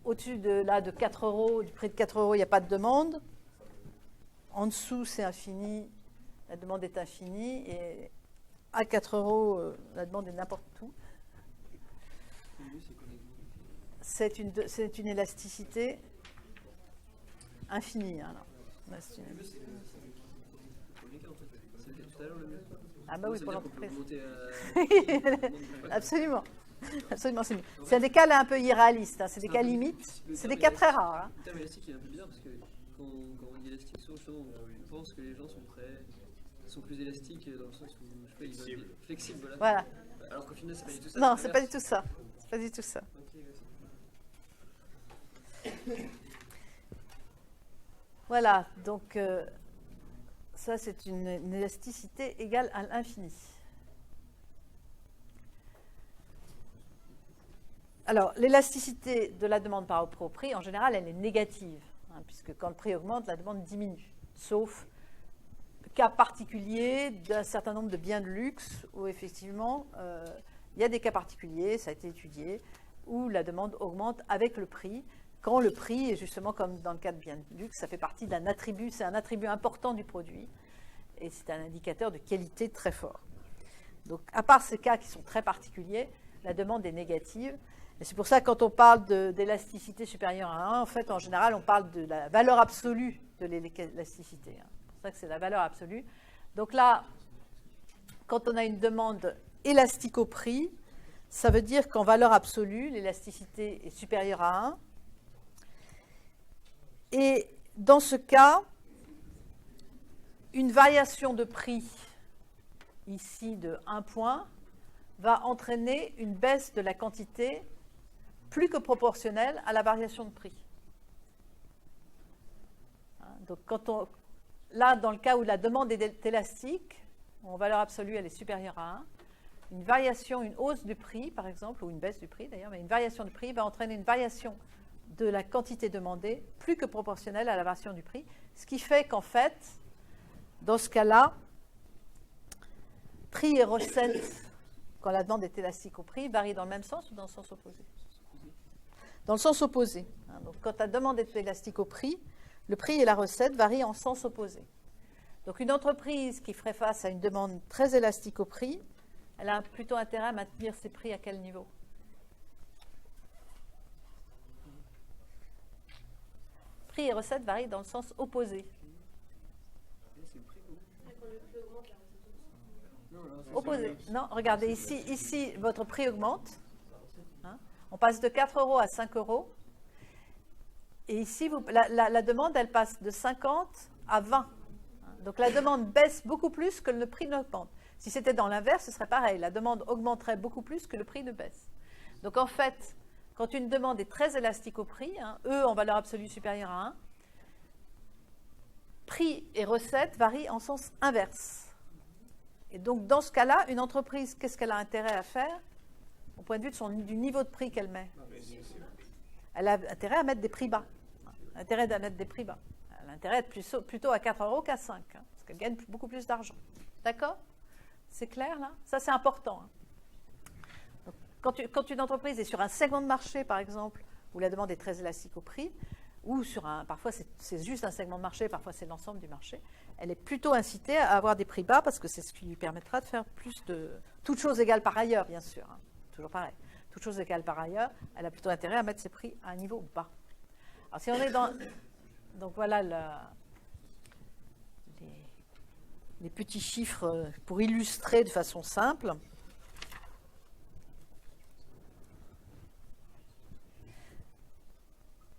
au-dessus de 4 €, du prix de 4 €, il n'y a pas de demande. En dessous, c'est infini. La demande est infinie. Et à 4 €, la demande est n'importe où. C'est une élasticité infinie. Ah bah oui, pour l'entreprise. Absolument. Absolument, c'est mieux. C'est des cas là un peu irréalistes, c'est des cas limites, c'est des cas très rares. Le terme élastique est un peu bizarre parce que quand on dit élastique, souvent on pense que les gens sont plus élastiques dans le sens où je sais pas, ils veulent flexibles. Voilà. Alors qu'au final, c'est pas du tout ça. Non, c'est pas du tout ça. C'est pas du tout ça. Voilà, donc ça c'est une élasticité égale à l'infini. Alors, l'élasticité de la demande par rapport au prix, en général, elle est négative, puisque quand le prix augmente, la demande diminue, sauf cas particulier d'un certain nombre de biens de luxe, où effectivement, il y a des cas particuliers, ça a été étudié, où la demande augmente avec le prix, quand le prix est justement, comme dans le cas de biens de luxe, ça fait partie d'un attribut, c'est un attribut important du produit, et c'est un indicateur de qualité très fort. Donc, à part ces cas qui sont très particuliers, la demande est négative. Et c'est pour ça que quand on parle d'élasticité supérieure à 1, en fait, en général, on parle de la valeur absolue de l'élasticité. C'est pour ça que c'est la valeur absolue. Donc là, quand on a une demande élastique au prix, ça veut dire qu'en valeur absolue, l'élasticité est supérieure à 1. Et dans ce cas, une variation de prix, ici de 1 point, va entraîner une baisse de la quantité plus que proportionnelle à la variation de prix. Donc là, dans le cas où la demande est élastique, en valeur absolue, elle est supérieure à 1, une variation, une hausse du prix, par exemple, ou une baisse du prix d'ailleurs, mais une variation du prix va entraîner une variation de la quantité demandée plus que proportionnelle à la variation du prix, ce qui fait qu'en fait, dans ce cas-là, prix et recettes, quand la demande est élastique au prix, varient dans le même sens ou dans le sens opposé? Dans le sens opposé. Donc, quand la demande est élastique au prix, le prix et la recette varient en sens opposé. Donc, une entreprise qui ferait face à une demande très élastique au prix, elle a plutôt intérêt à maintenir ses prix à quel niveau? Prix et recettes varient dans le sens opposé. Opposé. Non, regardez, ici votre prix augmente. On passe de 4 € à 5 €. Et ici, la demande, elle passe de 50 à 20. Donc la demande baisse beaucoup plus que le prix n'augmente. Si c'était dans l'inverse, ce serait pareil. La demande augmenterait beaucoup plus que le prix ne baisse. Donc en fait, quand une demande est très élastique au prix, E en valeur absolue supérieure à 1, prix et recettes varient en sens inverse. Et donc dans ce cas-là, une entreprise, qu'est-ce qu'elle a intérêt à faire au point de vue du niveau de prix qu'elle met? Elle a intérêt à mettre des prix bas. Elle a intérêt à être plutôt à 4 € qu'à 5, parce qu'elle gagne beaucoup plus d'argent. D'accord? C'est clair là? Ça, c'est important. Donc, quand une entreprise est sur un segment de marché, par exemple, où la demande est très élastique au prix, ou parfois c'est juste un segment de marché, parfois c'est l'ensemble du marché, elle est plutôt incitée à avoir des prix bas parce que c'est ce qui lui permettra de faire plus de... Toutes choses égales par ailleurs, bien sûr. Toujours pareil. Toutes choses égales par ailleurs, elle a plutôt intérêt à mettre ses prix à un niveau bas. Alors si on est dans... Donc voilà les petits chiffres pour illustrer de façon simple.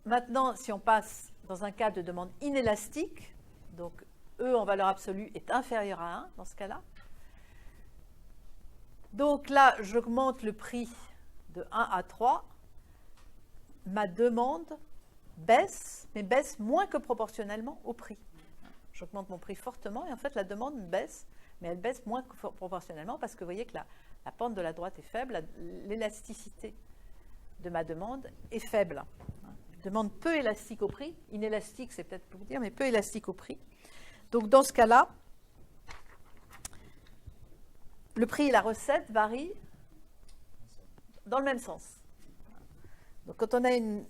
Maintenant, si on passe dans un cas de demande inélastique, donc E en valeur absolue est inférieur à 1 dans ce cas-là. Donc là, j'augmente le prix de 1 à 3. Ma demande baisse, mais baisse moins que proportionnellement au prix. J'augmente mon prix fortement et en fait la demande baisse, mais elle baisse moins que proportionnellement parce que vous voyez que la pente de la droite est faible, l'élasticité de ma demande est faible. Demande peu élastique au prix, inélastique c'est peut-être pour vous dire, mais peu élastique au prix. Donc dans ce cas-là, le prix et la recette varient dans le même sens. Donc quand on a une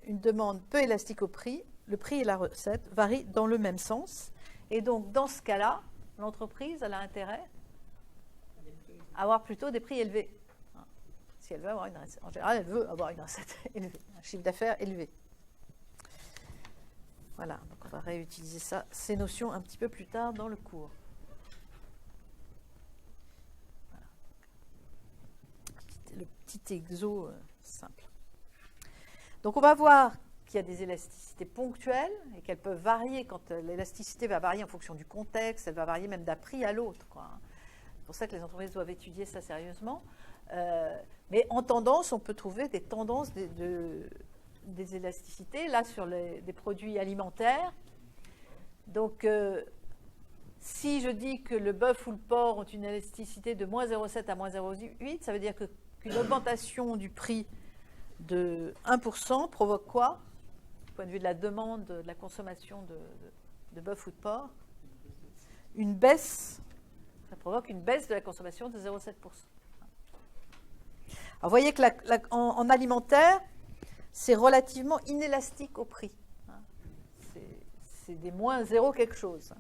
demande peu élastique au prix et la recette varient dans le même sens. Et donc dans ce cas-là, l'entreprise elle a intérêt à avoir plutôt des prix élevés. Si elle veut avoir une recette. En général, elle veut avoir une recette élevée, un chiffre d'affaires élevé. Voilà, donc on va réutiliser ces notions un petit peu plus tard dans le cours. Voilà. Le petit exo simple. Donc on va voir qu'il y a des élasticités ponctuelles et qu'elles peuvent varier. Quand l'élasticité va varier en fonction du contexte, elle va varier même d'un prix à l'autre. C'est pour ça que les entreprises doivent étudier ça sérieusement. Mais en tendance, on peut trouver des tendances des élasticités, là sur des produits alimentaires. Donc, si je dis que le bœuf ou le porc ont une élasticité de moins 0,7 à moins 0,8, ça veut dire qu'une augmentation du prix de 1% provoque quoi, du point de vue de la demande, de la consommation de bœuf ou de porc? Une baisse, ça provoque une baisse de la consommation de 0,7%. Alors, vous voyez que en alimentaire, c'est relativement inélastique au prix. C'est des moins 0 quelque chose.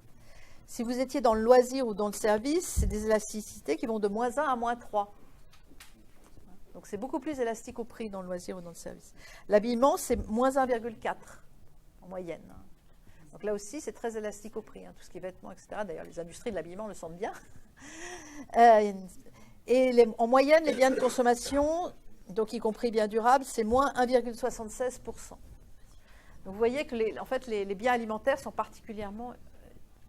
Si vous étiez dans le loisir ou dans le service, c'est des élasticités qui vont de moins 1 à moins 3. Donc c'est beaucoup plus élastique au prix dans le loisir ou dans le service. L'habillement, c'est moins 1,4 en moyenne. Donc là aussi, c'est très élastique au prix. Tout ce qui est vêtements, etc. D'ailleurs, les industries de l'habillement le sentent bien. Et en moyenne, les biens de consommation, donc y compris biens durables, c'est moins 1,76%. Donc vous voyez que en fait, les biens alimentaires sont particulièrement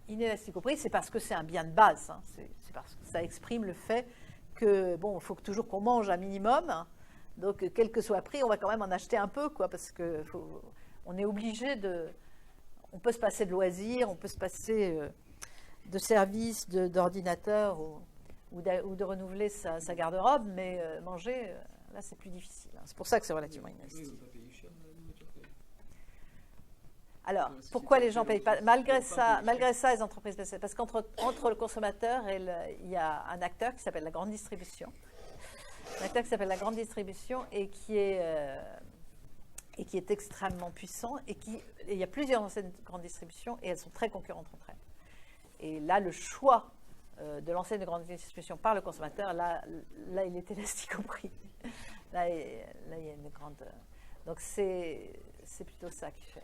inélastiques au prix. C'est parce que c'est un bien de base. Hein. C'est parce que ça exprime le fait que, bon, il faut toujours qu'on mange un minimum. Hein. Donc, quel que soit le prix, on va quand même en acheter un peu, quoi, parce qu'on est obligé de... On peut se passer de loisirs, on peut se passer de services, d'ordinateur ou de renouveler sa garde-robe, mais manger, là, c'est plus difficile. Hein. C'est pour ça que c'est relativement inélastique. Oui, on va payer cher la nourriture. Alors, pourquoi les gens ne payent pas? Malgré ça, les entreprises baissent. Parce qu'entre le consommateur et il y a un acteur qui s'appelle la grande distribution. Un acteur qui s'appelle la grande distribution et qui est extrêmement puissant. Et il y a plusieurs enseignes de grande distribution et elles sont très concurrentes entre elles. Et là, le choix de l'enseigne de grande distribution par le consommateur, là il est élastique au prix. Là, il y a une grande... Donc, c'est plutôt ça qui fait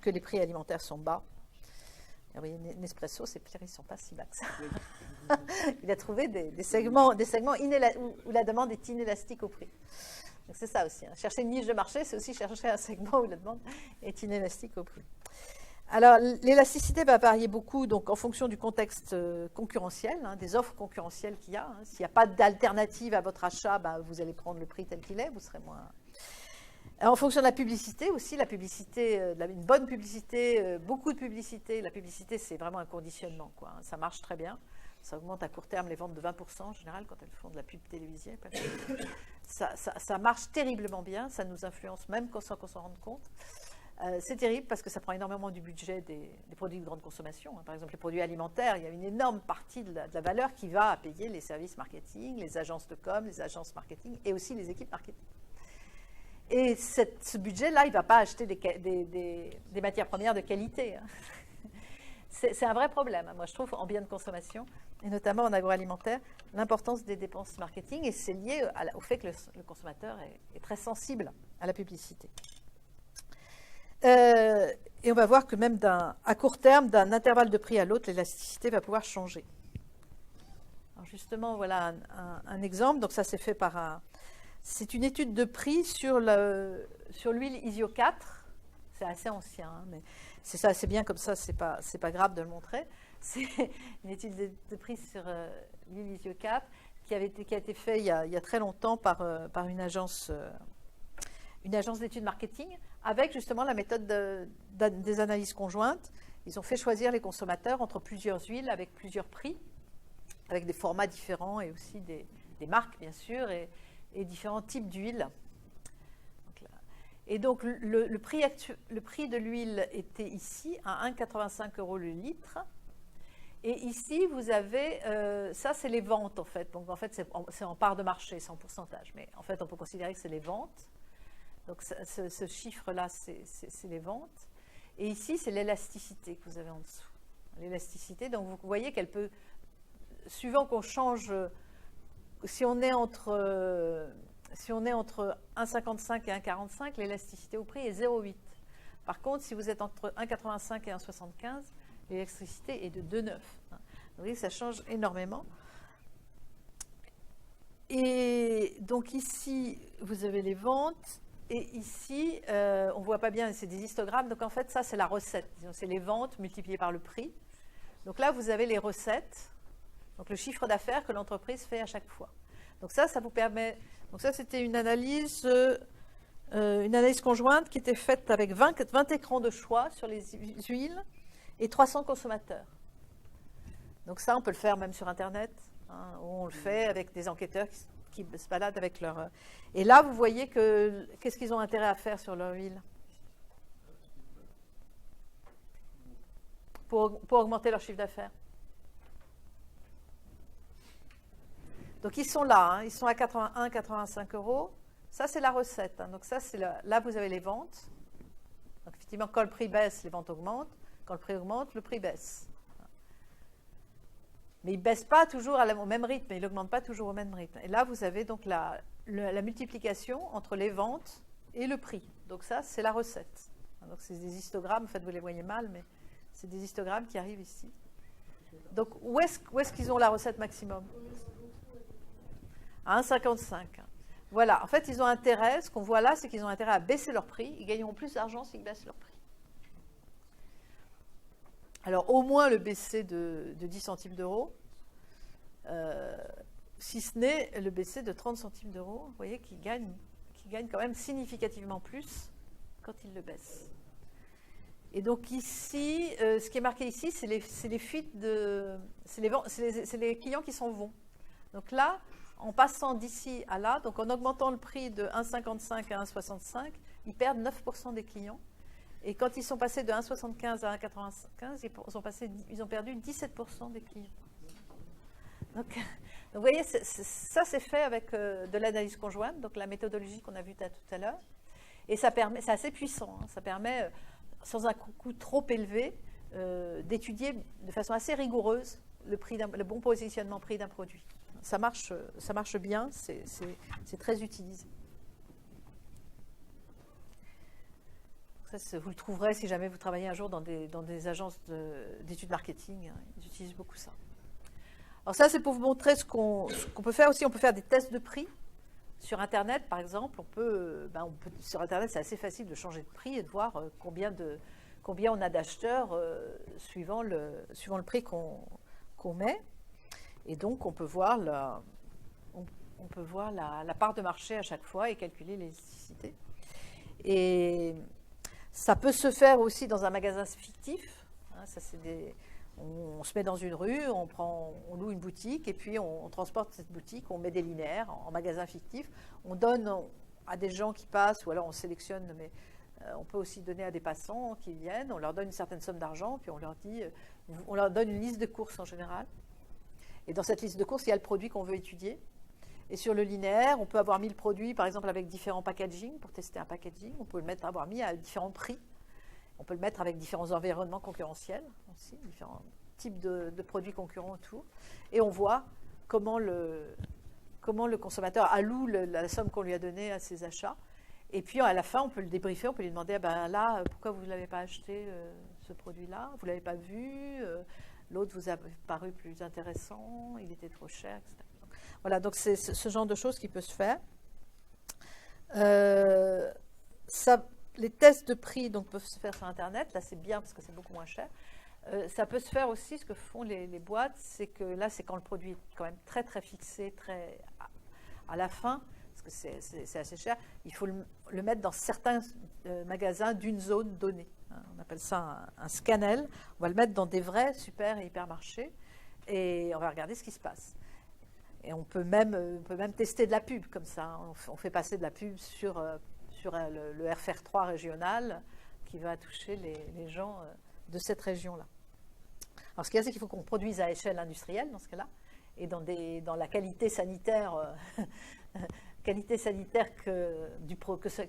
que les prix alimentaires sont bas. Vous voyez, Nespresso, ses prix ne sont pas si bas que ça. Il a trouvé des segments où la demande est inélastique au prix. Donc c'est ça aussi. Hein. Chercher une niche de marché, c'est aussi chercher un segment où la demande est inélastique au prix. Alors, l'élasticité va varier beaucoup donc, en fonction du contexte concurrentiel, hein, des offres concurrentielles qu'il y a. Hein. S'il n'y a pas d'alternative à votre achat, vous allez prendre le prix tel qu'il est, vous serez moins... En fonction de la publicité aussi, une bonne publicité, beaucoup de publicité. La publicité, c'est vraiment un conditionnement, quoi. Ça marche très bien. Ça augmente à court terme les ventes de 20% en général quand elles font de la pub télévisée. Ça marche terriblement bien. Ça nous influence même sans qu'on s'en rende compte. C'est terrible parce que ça prend énormément du budget des produits de grande consommation. Par exemple, les produits alimentaires, il y a une énorme partie de la valeur qui va à payer les services marketing, les agences de com, les agences marketing et aussi les équipes marketing. Et ce budget-là, il ne va pas acheter des matières premières de qualité. Hein. C'est un vrai problème, hein, moi je trouve, en biens de consommation, et notamment en agroalimentaire, l'importance des dépenses marketing, et c'est lié au fait que le consommateur est très sensible à la publicité. Et on va voir que même à court terme, d'un intervalle de prix à l'autre, l'élasticité va pouvoir changer. Alors justement, voilà un exemple. Donc ça, c'est fait c'est une étude de prix sur l'huile Isio 4. C'est assez ancien, hein, mais c'est ça, c'est bien comme ça, c'est pas grave de le montrer. C'est une étude de prix sur l'huile Isio 4 qui a été faite il y a très longtemps par une agence d'études marketing avec justement la méthode des analyses conjointes. Ils ont fait choisir les consommateurs entre plusieurs huiles avec plusieurs prix, avec des formats différents et aussi des marques, bien sûr, et différents types d'huile. Et donc, le prix de l'huile était ici à 1,85 € le litre. Et ici, vous avez, ça c'est les ventes en fait. Donc en fait, c'est en part de marché, c'est en pourcentage. Mais en fait, on peut considérer que c'est les ventes. Donc ce chiffre-là, c'est les ventes. Et ici, c'est l'élasticité que vous avez en dessous. L'élasticité, donc vous voyez qu'elle peut, suivant qu'on change, si on est entre 1,55 et 1,45, l'élasticité au prix est 0,8. Par contre, si vous êtes entre 1,85 et 1,75, l'électricité est de 2,9. Vous voyez que ça change énormément. Et donc ici, vous avez les ventes. Et ici, on ne voit pas bien, c'est des histogrammes. Donc en fait, ça, c'est la recette. C'est les ventes multipliées par le prix. Donc là, vous avez les recettes. Donc le chiffre d'affaires que l'entreprise fait à chaque fois. Donc ça vous permet... Donc ça, c'était une analyse conjointe qui était faite avec 20 écrans de choix sur les huiles et 300 consommateurs. Donc ça, on peut le faire même sur Internet, hein, où on le fait avec des enquêteurs qui se baladent avec leur... Et là, vous voyez qu'est-ce qu'ils ont intérêt à faire sur leur huile pour augmenter leur chiffre d'affaires. Donc, ils sont là, hein, ils sont à 81-85 €. Ça, c'est la recette. Hein. Donc, ça, c'est là, vous avez les ventes. Donc, effectivement, quand le prix baisse, les ventes augmentent. Quand le prix augmente, le prix baisse. Mais il ne baisse pas toujours au même rythme, il n'augmente pas toujours au même rythme. Et là, vous avez donc la multiplication entre les ventes et le prix. Donc, ça, c'est la recette. Donc, c'est des histogrammes. En fait, vous les voyez mal, mais c'est des histogrammes qui arrivent ici. Donc, où est-ce qu'ils ont la recette maximum? À 1,55. Voilà, en fait, ils ont intérêt, ce qu'on voit là, c'est qu'ils ont intérêt à baisser leur prix. Ils gagneront plus d'argent s'ils baissent leur prix. Alors, au moins le baisser de 10 centimes d'euros, si ce n'est le baisser de 30 centimes d'euros. Vous voyez qu'ils gagnent quand même significativement plus quand ils le baissent. Et donc ici, ce qui est marqué ici, c'est les fuites c'est les clients qui s'en vont. Donc là, en passant d'ici à là, donc en augmentant le prix de 1,55 à 1,65, ils perdent 9% des clients. Et quand ils sont passés de 1,75 à 1,95, ils ont perdu 17% des clients. Donc vous voyez, ça c'est fait avec de l'analyse conjointe, donc la méthodologie qu'on a vue tout à l'heure. Et ça permet, c'est assez puissant, hein, ça permet, sans un coût trop élevé, d'étudier de façon assez rigoureuse le bon positionnement prix d'un produit. Ça marche bien, c'est très utilisé. Ça, vous le trouverez si jamais vous travaillez un jour dans des agences d'études marketing. Hein, ils utilisent beaucoup ça. Alors ça, c'est pour vous montrer ce qu'on peut faire aussi. On peut faire des tests de prix sur Internet, par exemple. Sur Internet, c'est assez facile de changer de prix et de voir combien on a d'acheteurs suivant le prix qu'on met. Et donc, on peut voir la part de marché à chaque fois et calculer l'élasticité. Et ça peut se faire aussi dans un magasin fictif. Hein, on se met dans une rue, on loue une boutique et puis on transporte cette boutique, on met des linéaires en magasin fictif. On donne à des gens qui passent, ou alors on sélectionne, mais on peut aussi donner à des passants qui viennent. On leur donne une certaine somme d'argent, puis on leur donne une liste de courses en général. Et dans cette liste de courses, il y a le produit qu'on veut étudier. Et sur le linéaire, on peut avoir mis le produit, par exemple, avec différents packaging, pour tester un packaging. On peut avoir mis à différents prix. On peut le mettre avec différents environnements concurrentiels aussi, différents types de produits concurrents autour. Et on voit comment le consommateur alloue la somme qu'on lui a donnée à ses achats. Et puis, à la fin, on peut le débriefer, on peut lui demander, là, pourquoi vous ne l'avez pas acheté, ce produit-là? Vous ne l'avez pas vu? L'autre vous a paru plus intéressant, il était trop cher, etc. Voilà, donc c'est ce genre de choses qui peut se faire. Les tests de prix donc, peuvent se faire sur Internet. Là, c'est bien parce que c'est beaucoup moins cher. Ça peut se faire aussi, ce que font les boîtes, c'est que là, c'est quand le produit est quand même très, très fixé, très à la fin, parce que c'est assez cher. Il faut le mettre dans certains magasins d'une zone donnée. On appelle ça un scannel. On va le mettre dans des vrais super et hypermarchés et on va regarder ce qui se passe. Et on peut même tester de la pub comme ça. On fait passer de la pub sur le RFR3 régional qui va toucher les gens de cette région-là. Alors ce qu'il y a, c'est qu'il faut qu'on produise à échelle industrielle dans ce cas-là, et dans la qualité sanitaire qui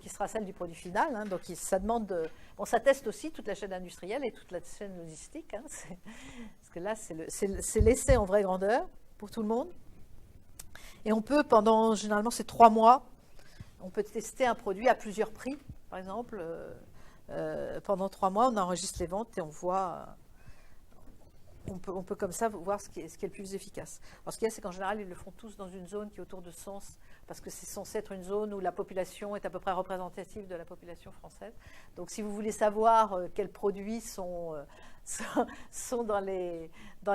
sera celle du produit final. Hein. Donc ça demande, ça teste aussi toute la chaîne industrielle et toute la chaîne logistique. Hein. Parce que là, c'est l'essai en vraie grandeur pour tout le monde. Et on peut, généralement c'est 3 mois, on peut tester un produit à plusieurs prix. Par exemple, pendant 3 mois, on enregistre les ventes et on voit, on peut comme ça voir ce qui est le plus efficace. Alors ce qu'il y a, c'est qu'en général, ils le font tous dans une zone qui est autour de Sens, parce que c'est censé être une zone où la population est à peu près représentative de la population française. Donc si vous voulez savoir quels produits sont dans les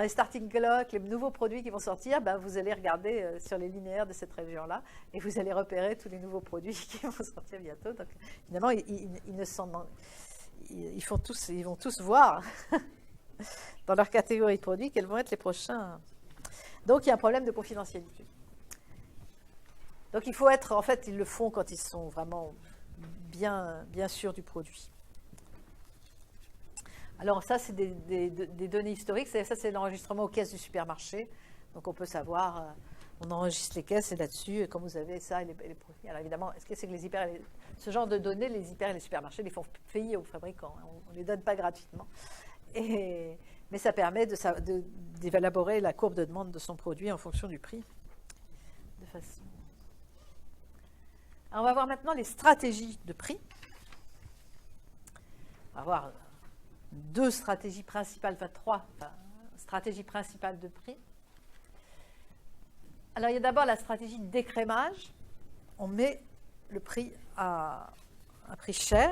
starting blocks, les nouveaux produits qui vont sortir, vous allez regarder sur les linéaires de cette région-là et vous allez repérer tous les nouveaux produits qui vont sortir bientôt. Donc finalement, ils vont tous voir dans leur catégorie de produits quels vont être les prochains. Donc il y a un problème de confidentialité. Donc il faut être, en fait, ils le font quand ils sont vraiment bien sûrs du produit. Alors ça, c'est des données historiques. Ça, c'est l'enregistrement aux caisses du supermarché. Donc on peut savoir, on enregistre les caisses et là-dessus, comme vous avez ça et les produits. Alors évidemment, ce que c'est que ce genre de données, les hyper et les supermarchés les font payer aux fabricants. Hein. On ne les donne pas gratuitement. Mais ça permet d'élaborer la courbe de demande de son produit en fonction du prix. De façon... Alors on va voir maintenant les stratégies de prix. On va voir 2 stratégies principales, 3 stratégies principales de prix. Alors, il y a d'abord la stratégie d'écrémage. On met le prix à un prix cher.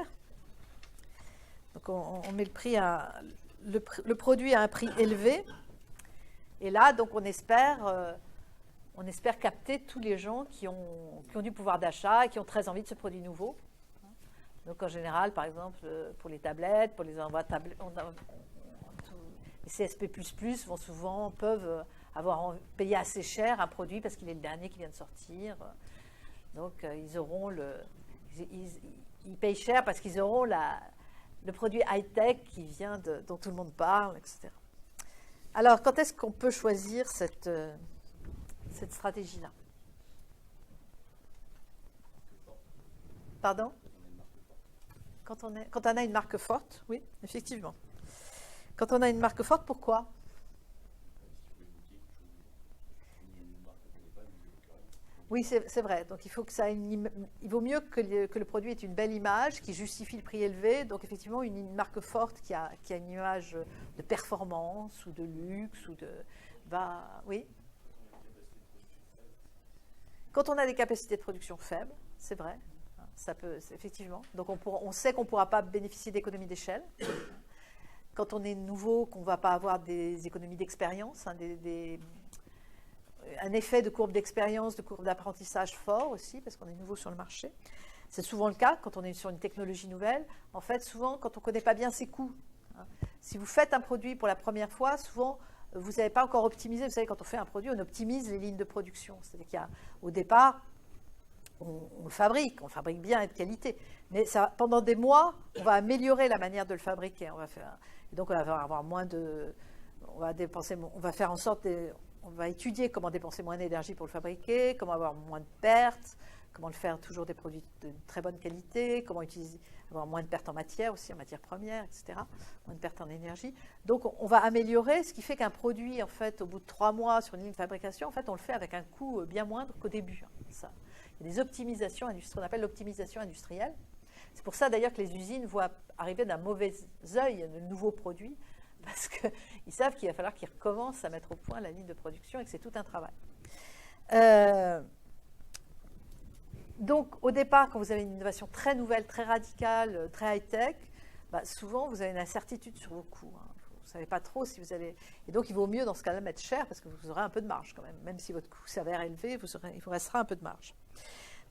Donc, on met le produit à un prix élevé. Et là, donc, on espère capter tous les gens qui ont du pouvoir d'achat et qui ont très envie de ce produit nouveau. Donc, en général, par exemple, pour les tablettes, pour les envois tablettes, les CSP++ peuvent avoir payé assez cher un produit parce qu'il est le dernier qui vient de sortir. Donc, ils payent cher parce qu'ils auront le produit high-tech dont tout le monde parle, etc. Alors, quand est-ce qu'on peut choisir cette stratégie-là? Pardon? Quand on a une marque forte, oui, effectivement. Quand on a une marque forte, pourquoi? Oui, c'est vrai. Donc, il faut que il vaut mieux que le produit ait une belle image qui justifie le prix élevé. Donc, effectivement, une marque forte qui a une image de performance ou de luxe oui. Quand on a des capacités de production faibles, c'est vrai. Ça peut, effectivement. Donc, on sait qu'on ne pourra pas bénéficier d'économies d'échelle. Quand on est nouveau, qu'on ne va pas avoir des économies d'expérience, un effet de courbe d'expérience, de courbe d'apprentissage fort aussi, parce qu'on est nouveau sur le marché. C'est souvent le cas quand on est sur une technologie nouvelle. En fait, souvent, quand on ne connaît pas bien ses coûts. Si vous faites un produit pour la première fois, souvent, vous n'avez pas encore optimisé. Vous savez, quand on fait un produit, on optimise les lignes de production. C'est-à-dire qu'au départ, on le fabrique bien et de qualité. Mais pendant des mois, on va améliorer la manière de le fabriquer. Et donc, on va avoir moins de... On va faire en sorte... On va étudier comment dépenser moins d'énergie pour le fabriquer, comment avoir moins de pertes, comment le faire toujours des produits de très bonne qualité, comment avoir moins de pertes en matière aussi, en matière première, etc., moins de pertes en énergie. Donc, on va améliorer, ce qui fait qu'un produit, en fait, au bout de 3 mois sur une ligne de fabrication, en fait, on le fait avec un coût bien moindre qu'au début. Ça. Il y a des optimisations, ce qu'on appelle l'optimisation industrielle. C'est pour ça, d'ailleurs, que les usines voient arriver d'un mauvais œil de nouveaux produits, parce qu'ils savent qu'il va falloir qu'ils recommencent à mettre au point la ligne de production et que c'est tout un travail. Donc, au départ, quand vous avez une innovation très nouvelle, très radicale, très high-tech, souvent, vous avez une incertitude sur vos coûts. Vous ne savez pas trop si vous allez... Et donc, il vaut mieux, dans ce cas-là, mettre cher, parce que vous aurez un peu de marge quand même. Même si votre coût s'avère élevé, il vous restera un peu de marge.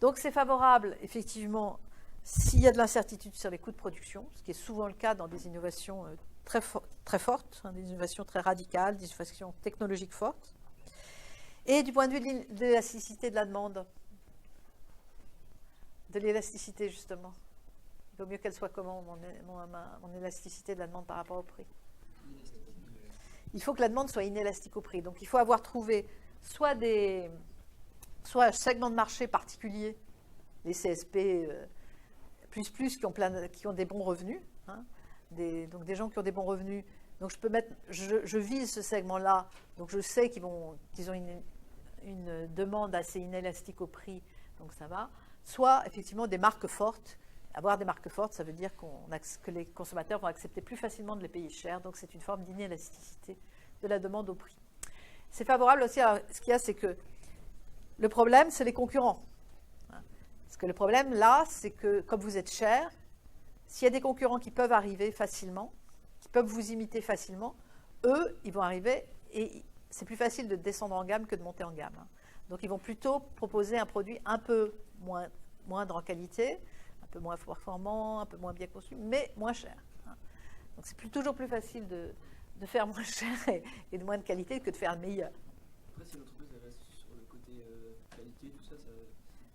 Donc, c'est favorable, effectivement, s'il y a de l'incertitude sur les coûts de production, ce qui est souvent le cas dans des innovations très fortes, des innovations très radicales, des innovations technologiques fortes. Et du point de vue de l'élasticité de la demande, de l'élasticité justement, il vaut mieux qu'elle soit comment, mon élasticité de la demande par rapport au prix. Il faut que la demande soit inélastique au prix. Donc il faut avoir trouvé soit un segment de marché particulier, les CSP++, qui ont des bons revenus, donc des gens qui ont des bons revenus. Donc je vise ce segment-là, donc je sais qu'ils ont une demande assez inélastique au prix, donc ça va. Soit effectivement des marques fortes. Avoir des marques fortes, ça veut dire que les consommateurs vont accepter plus facilement de les payer cher, donc c'est une forme d'inélasticité de la demande au prix. C'est favorable aussi, alors, ce qu'il y a, c'est que le problème, c'est les concurrents. Parce que le problème, là, c'est que comme vous êtes cher, s'il y a des concurrents qui peuvent arriver facilement, qui peuvent vous imiter facilement, eux, ils vont arriver et c'est plus facile de descendre en gamme que de monter en gamme. Donc, ils vont plutôt proposer un produit un peu moindre en qualité, un peu moins performant, un peu moins bien conçu, mais moins cher. Donc, c'est toujours plus facile de faire moins cher et de moins de qualité que de faire meilleur. Après, si l'entreprise reste sur le côté qualité, tout ça,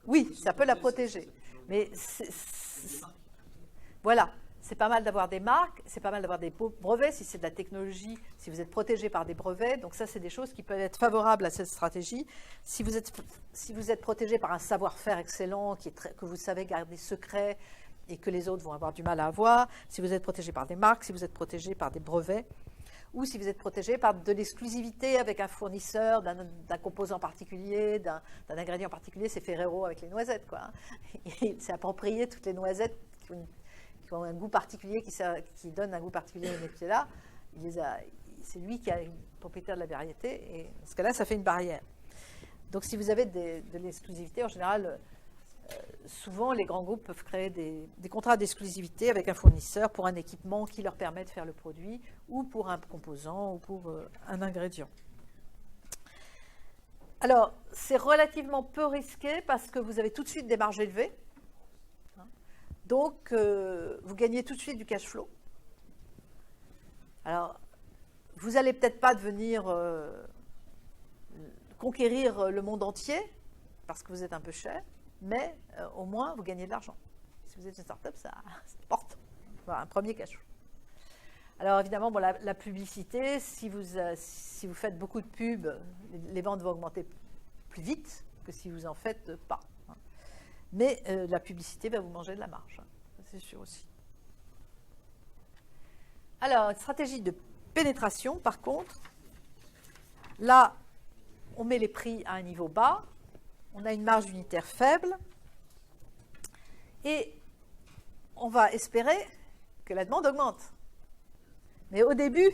oui, ça peut la protéger. Mais voilà, c'est pas mal d'avoir des marques, c'est pas mal d'avoir des brevets, si c'est de la technologie, si vous êtes protégé par des brevets. Donc ça, c'est des choses qui peuvent être favorables à cette stratégie. Si vous êtes protégé par un savoir-faire excellent, que vous savez garder secret et que les autres vont avoir du mal à avoir, si vous êtes protégé par des marques, si vous êtes protégé par des brevets, ou si vous êtes protégé par de l'exclusivité avec un fournisseur d'un composant particulier, d'un ingrédient particulier, c'est Ferrero avec les noisettes, quoi. C'est approprié toutes les noisettes qui ont un goût particulier, qui donnent un goût particulier au Nutella. c'est lui qui a le propriétaire de la variété, et dans ce cas-là, ça fait une barrière. Donc si vous avez de l'exclusivité, en général, souvent les grands groupes peuvent créer des contrats d'exclusivité avec un fournisseur pour un équipement qui leur permet de faire le produit, ou pour un composant, ou pour un ingrédient. Alors, c'est relativement peu risqué parce que vous avez tout de suite des marges élevées. Donc, vous gagnez tout de suite du cash flow. Alors, vous n'allez peut-être pas devenir conquérir le monde entier parce que vous êtes un peu cher, mais au moins, vous gagnez de l'argent. Si vous êtes une start-up, ça porte. Voilà, un premier cash flow. Alors évidemment, bon, la publicité, si vous faites beaucoup de pubs, les ventes vont augmenter plus vite que si vous n'en faites pas. Mais la publicité va vous manger de la marge, c'est sûr aussi. Alors, une stratégie de pénétration, par contre, là, on met les prix à un niveau bas, on a une marge unitaire faible, et on va espérer que la demande augmente. Mais au début,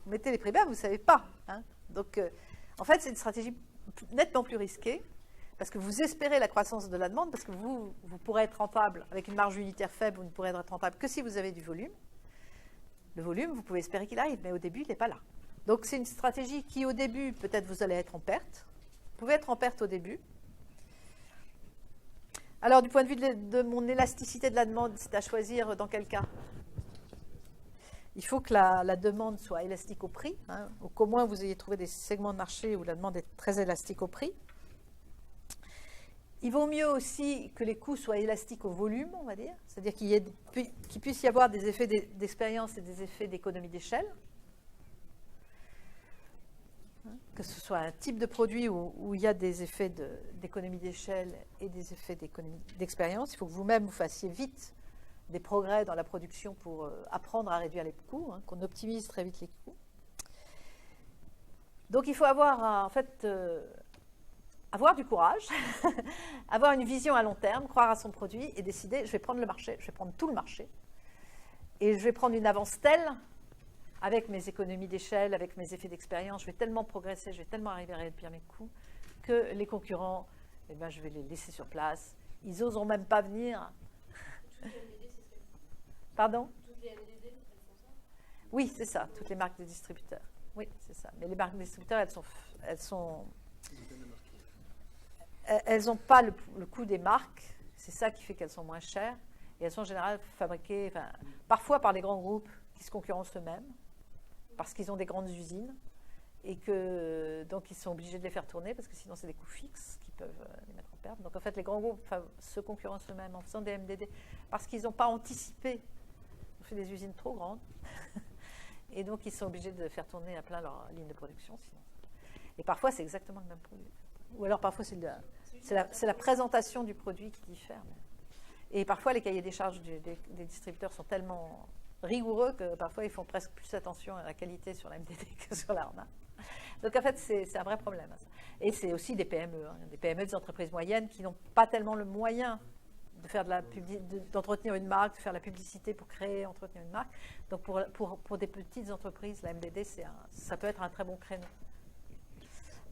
vous mettez les prix bas, vous ne savez pas. Donc, en fait, c'est une stratégie nettement plus risquée, parce que vous espérez la croissance de la demande, parce que vous pourrez être rentable avec une marge unitaire faible, vous ne pourrez être rentable que si vous avez du volume. Le volume, vous pouvez espérer qu'il arrive, mais au début, il n'est pas là. Donc, c'est une stratégie qui, au début, peut-être vous allez être en perte. Vous pouvez être en perte au début. Alors, du point de vue de mon élasticité de la demande, c'est à choisir dans quel cas. Il faut que la demande soit élastique au prix, ou qu'au moins vous ayez trouvé des segments de marché où la demande est très élastique au prix. Il vaut mieux aussi que les coûts soient élastiques au volume, on va dire, c'est-à-dire qu'il puisse y avoir des effets d'expérience et des effets d'économie d'échelle. Que ce soit un type de produit où il y a des effets d'économie d'échelle et des effets d'expérience, il faut que vous-même vous fassiez vite des progrès dans la production pour apprendre à réduire les coûts, qu'on optimise très vite les coûts. Donc il faut avoir, en fait, avoir du courage, avoir une vision à long terme, croire à son produit et décider, je vais prendre le marché, je vais prendre tout le marché, et je vais prendre une avance telle, avec mes économies d'échelle, avec mes effets d'expérience, je vais tellement progresser, je vais tellement arriver à réduire mes coûts, que les concurrents, eh ben, je vais les laisser sur place. Ils n'oseront même pas venir. Pardon ? Toutes les LDD, elles font ça ? Oui, c'est ça, toutes les marques de distributeurs. Oui, c'est ça. Mais les marques de distributeurs, elles n'ont pas le coût des marques. C'est ça qui fait qu'elles sont moins chères. Et elles sont en général fabriquées, parfois par des grands groupes qui se concurrencent eux-mêmes, parce qu'ils ont des grandes usines, et que donc ils sont obligés de les faire tourner, parce que sinon c'est des coûts fixes qui peuvent les mettre en perte. Donc en fait, les grands groupes se concurrencent eux-mêmes en faisant des MDD, parce qu'ils n'ont pas anticipé. On fait des usines trop grandes, et donc ils sont obligés de faire tourner à plein leur ligne de production. Sinon. Et parfois, c'est exactement le même produit. Ou alors parfois, c'est la présentation du produit qui diffère. Et parfois, les cahiers des charges des distributeurs sont tellement rigoureux que parfois, ils font presque plus attention à la qualité sur la MDD que sur la marque. Donc en fait, c'est un vrai problème. Ça. Et c'est aussi des PME, des PME, des entreprises moyennes qui n'ont pas tellement le moyen de faire d'entretenir une marque, de faire la publicité pour créer, entretenir une marque. Donc pour des petites entreprises, la MDD, ça peut être un très bon créneau.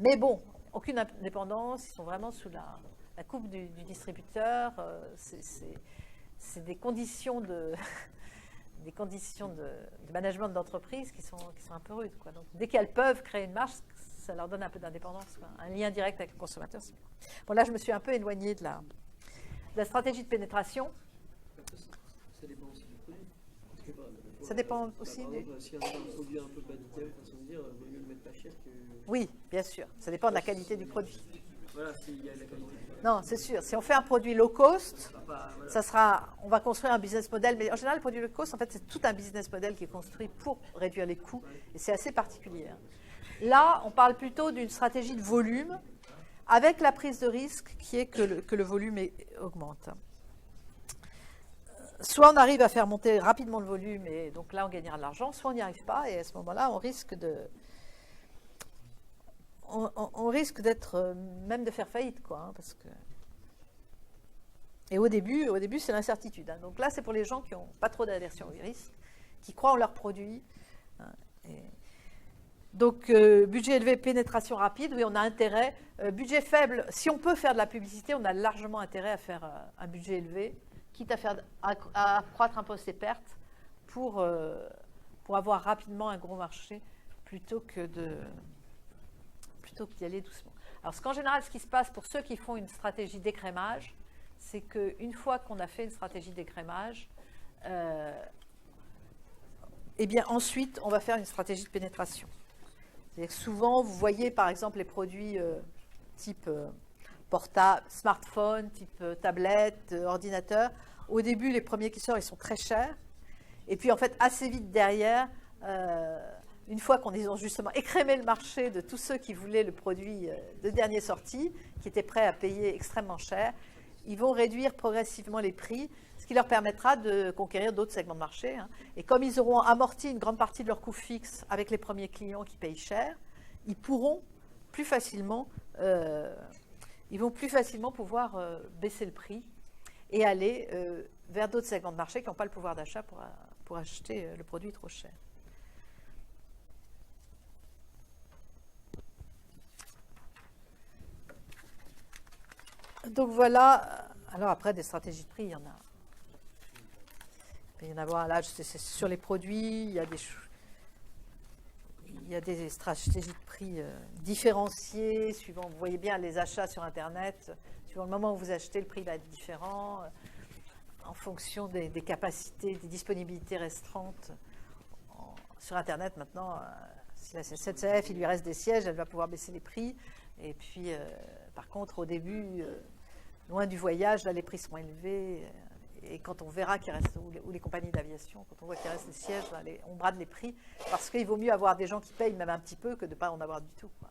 Mais bon, aucune indépendance, ils sont vraiment sous la coupe du distributeur. C'est des conditions de management d'entreprise qui sont un peu rudes. Donc, dès qu'elles peuvent créer une marge, ça leur donne un peu d'indépendance, un lien direct avec le consommateur. Bon, là, je me suis un peu éloignée de la stratégie de pénétration. Ça dépend aussi du produit. Ça dépend aussi par exemple, si un produit un peu bas de gamme, façon de dire, vaut mieux le mettre pas cher que... Oui, bien sûr. Ça dépend de la qualité du produit. Voilà, s'il y a de la qualité. Non, c'est sûr. Si on fait un produit low cost, on va construire un business model. Mais en général, le produit low cost, en fait, c'est tout un business model qui est construit pour réduire les coûts. Et c'est assez particulier. Là, on parle plutôt d'une stratégie de volume avec la prise de risque qui est que le volume augmente. Soit on arrive à faire monter rapidement le volume et donc là, on gagnera de l'argent, soit on n'y arrive pas et à ce moment-là, on risque d'être, même de faire faillite, parce que... Et au début c'est l'incertitude. Donc là, c'est pour les gens qui n'ont pas trop d'aversion au risque, qui croient en leurs produits. Donc, budget élevé, pénétration rapide, oui, on a intérêt. Budget faible, si on peut faire de la publicité, on a largement intérêt à faire un budget élevé, quitte à accroître un peu ses pertes pour avoir rapidement un gros marché plutôt que d'y aller doucement. Alors, qu'en général, ce qui se passe pour ceux qui font une stratégie d'écrémage, c'est qu'une fois qu'on a fait une stratégie d'écrémage, eh bien, ensuite, on va faire une stratégie de pénétration. C'est-à-dire que souvent, vous voyez, par exemple, les produits type portable, smartphone, type tablette, ordinateur. Au début, les premiers qui sortent, ils sont très chers. Et puis, en fait, assez vite derrière, une fois qu'on ont justement écrémé le marché de tous ceux qui voulaient le produit de dernière sortie, qui étaient prêts à payer extrêmement cher, ils vont réduire progressivement les prix, ce qui leur permettra de conquérir d'autres segments de marché. Hein. Et comme ils auront amorti une grande partie de leurs coûts fixes avec les premiers clients qui payent cher, ils pourront plus facilement, pouvoir baisser le prix et aller vers d'autres segments de marché qui n'ont pas le pouvoir d'achat pour acheter le produit trop cher. Donc voilà, alors après des stratégies de prix, il y en a. Il peut y en avoir, là, c'est sur les produits, il y a des stratégies de prix différenciées, suivant, vous voyez bien les achats sur Internet, suivant le moment où vous achetez, le prix va être différent, en fonction des capacités, des disponibilités restreintes. Sur Internet, maintenant, si la SNCF, il lui reste des sièges, elle va pouvoir baisser les prix, et puis, par contre, au début, loin du voyage, là, les prix seront élevés. Et quand on verra qu'il reste, ou les compagnies d'aviation, quand on voit qu'il reste des sièges, là, on brade les prix, parce qu'il vaut mieux avoir des gens qui payent même un petit peu que de ne pas en avoir du tout, quoi.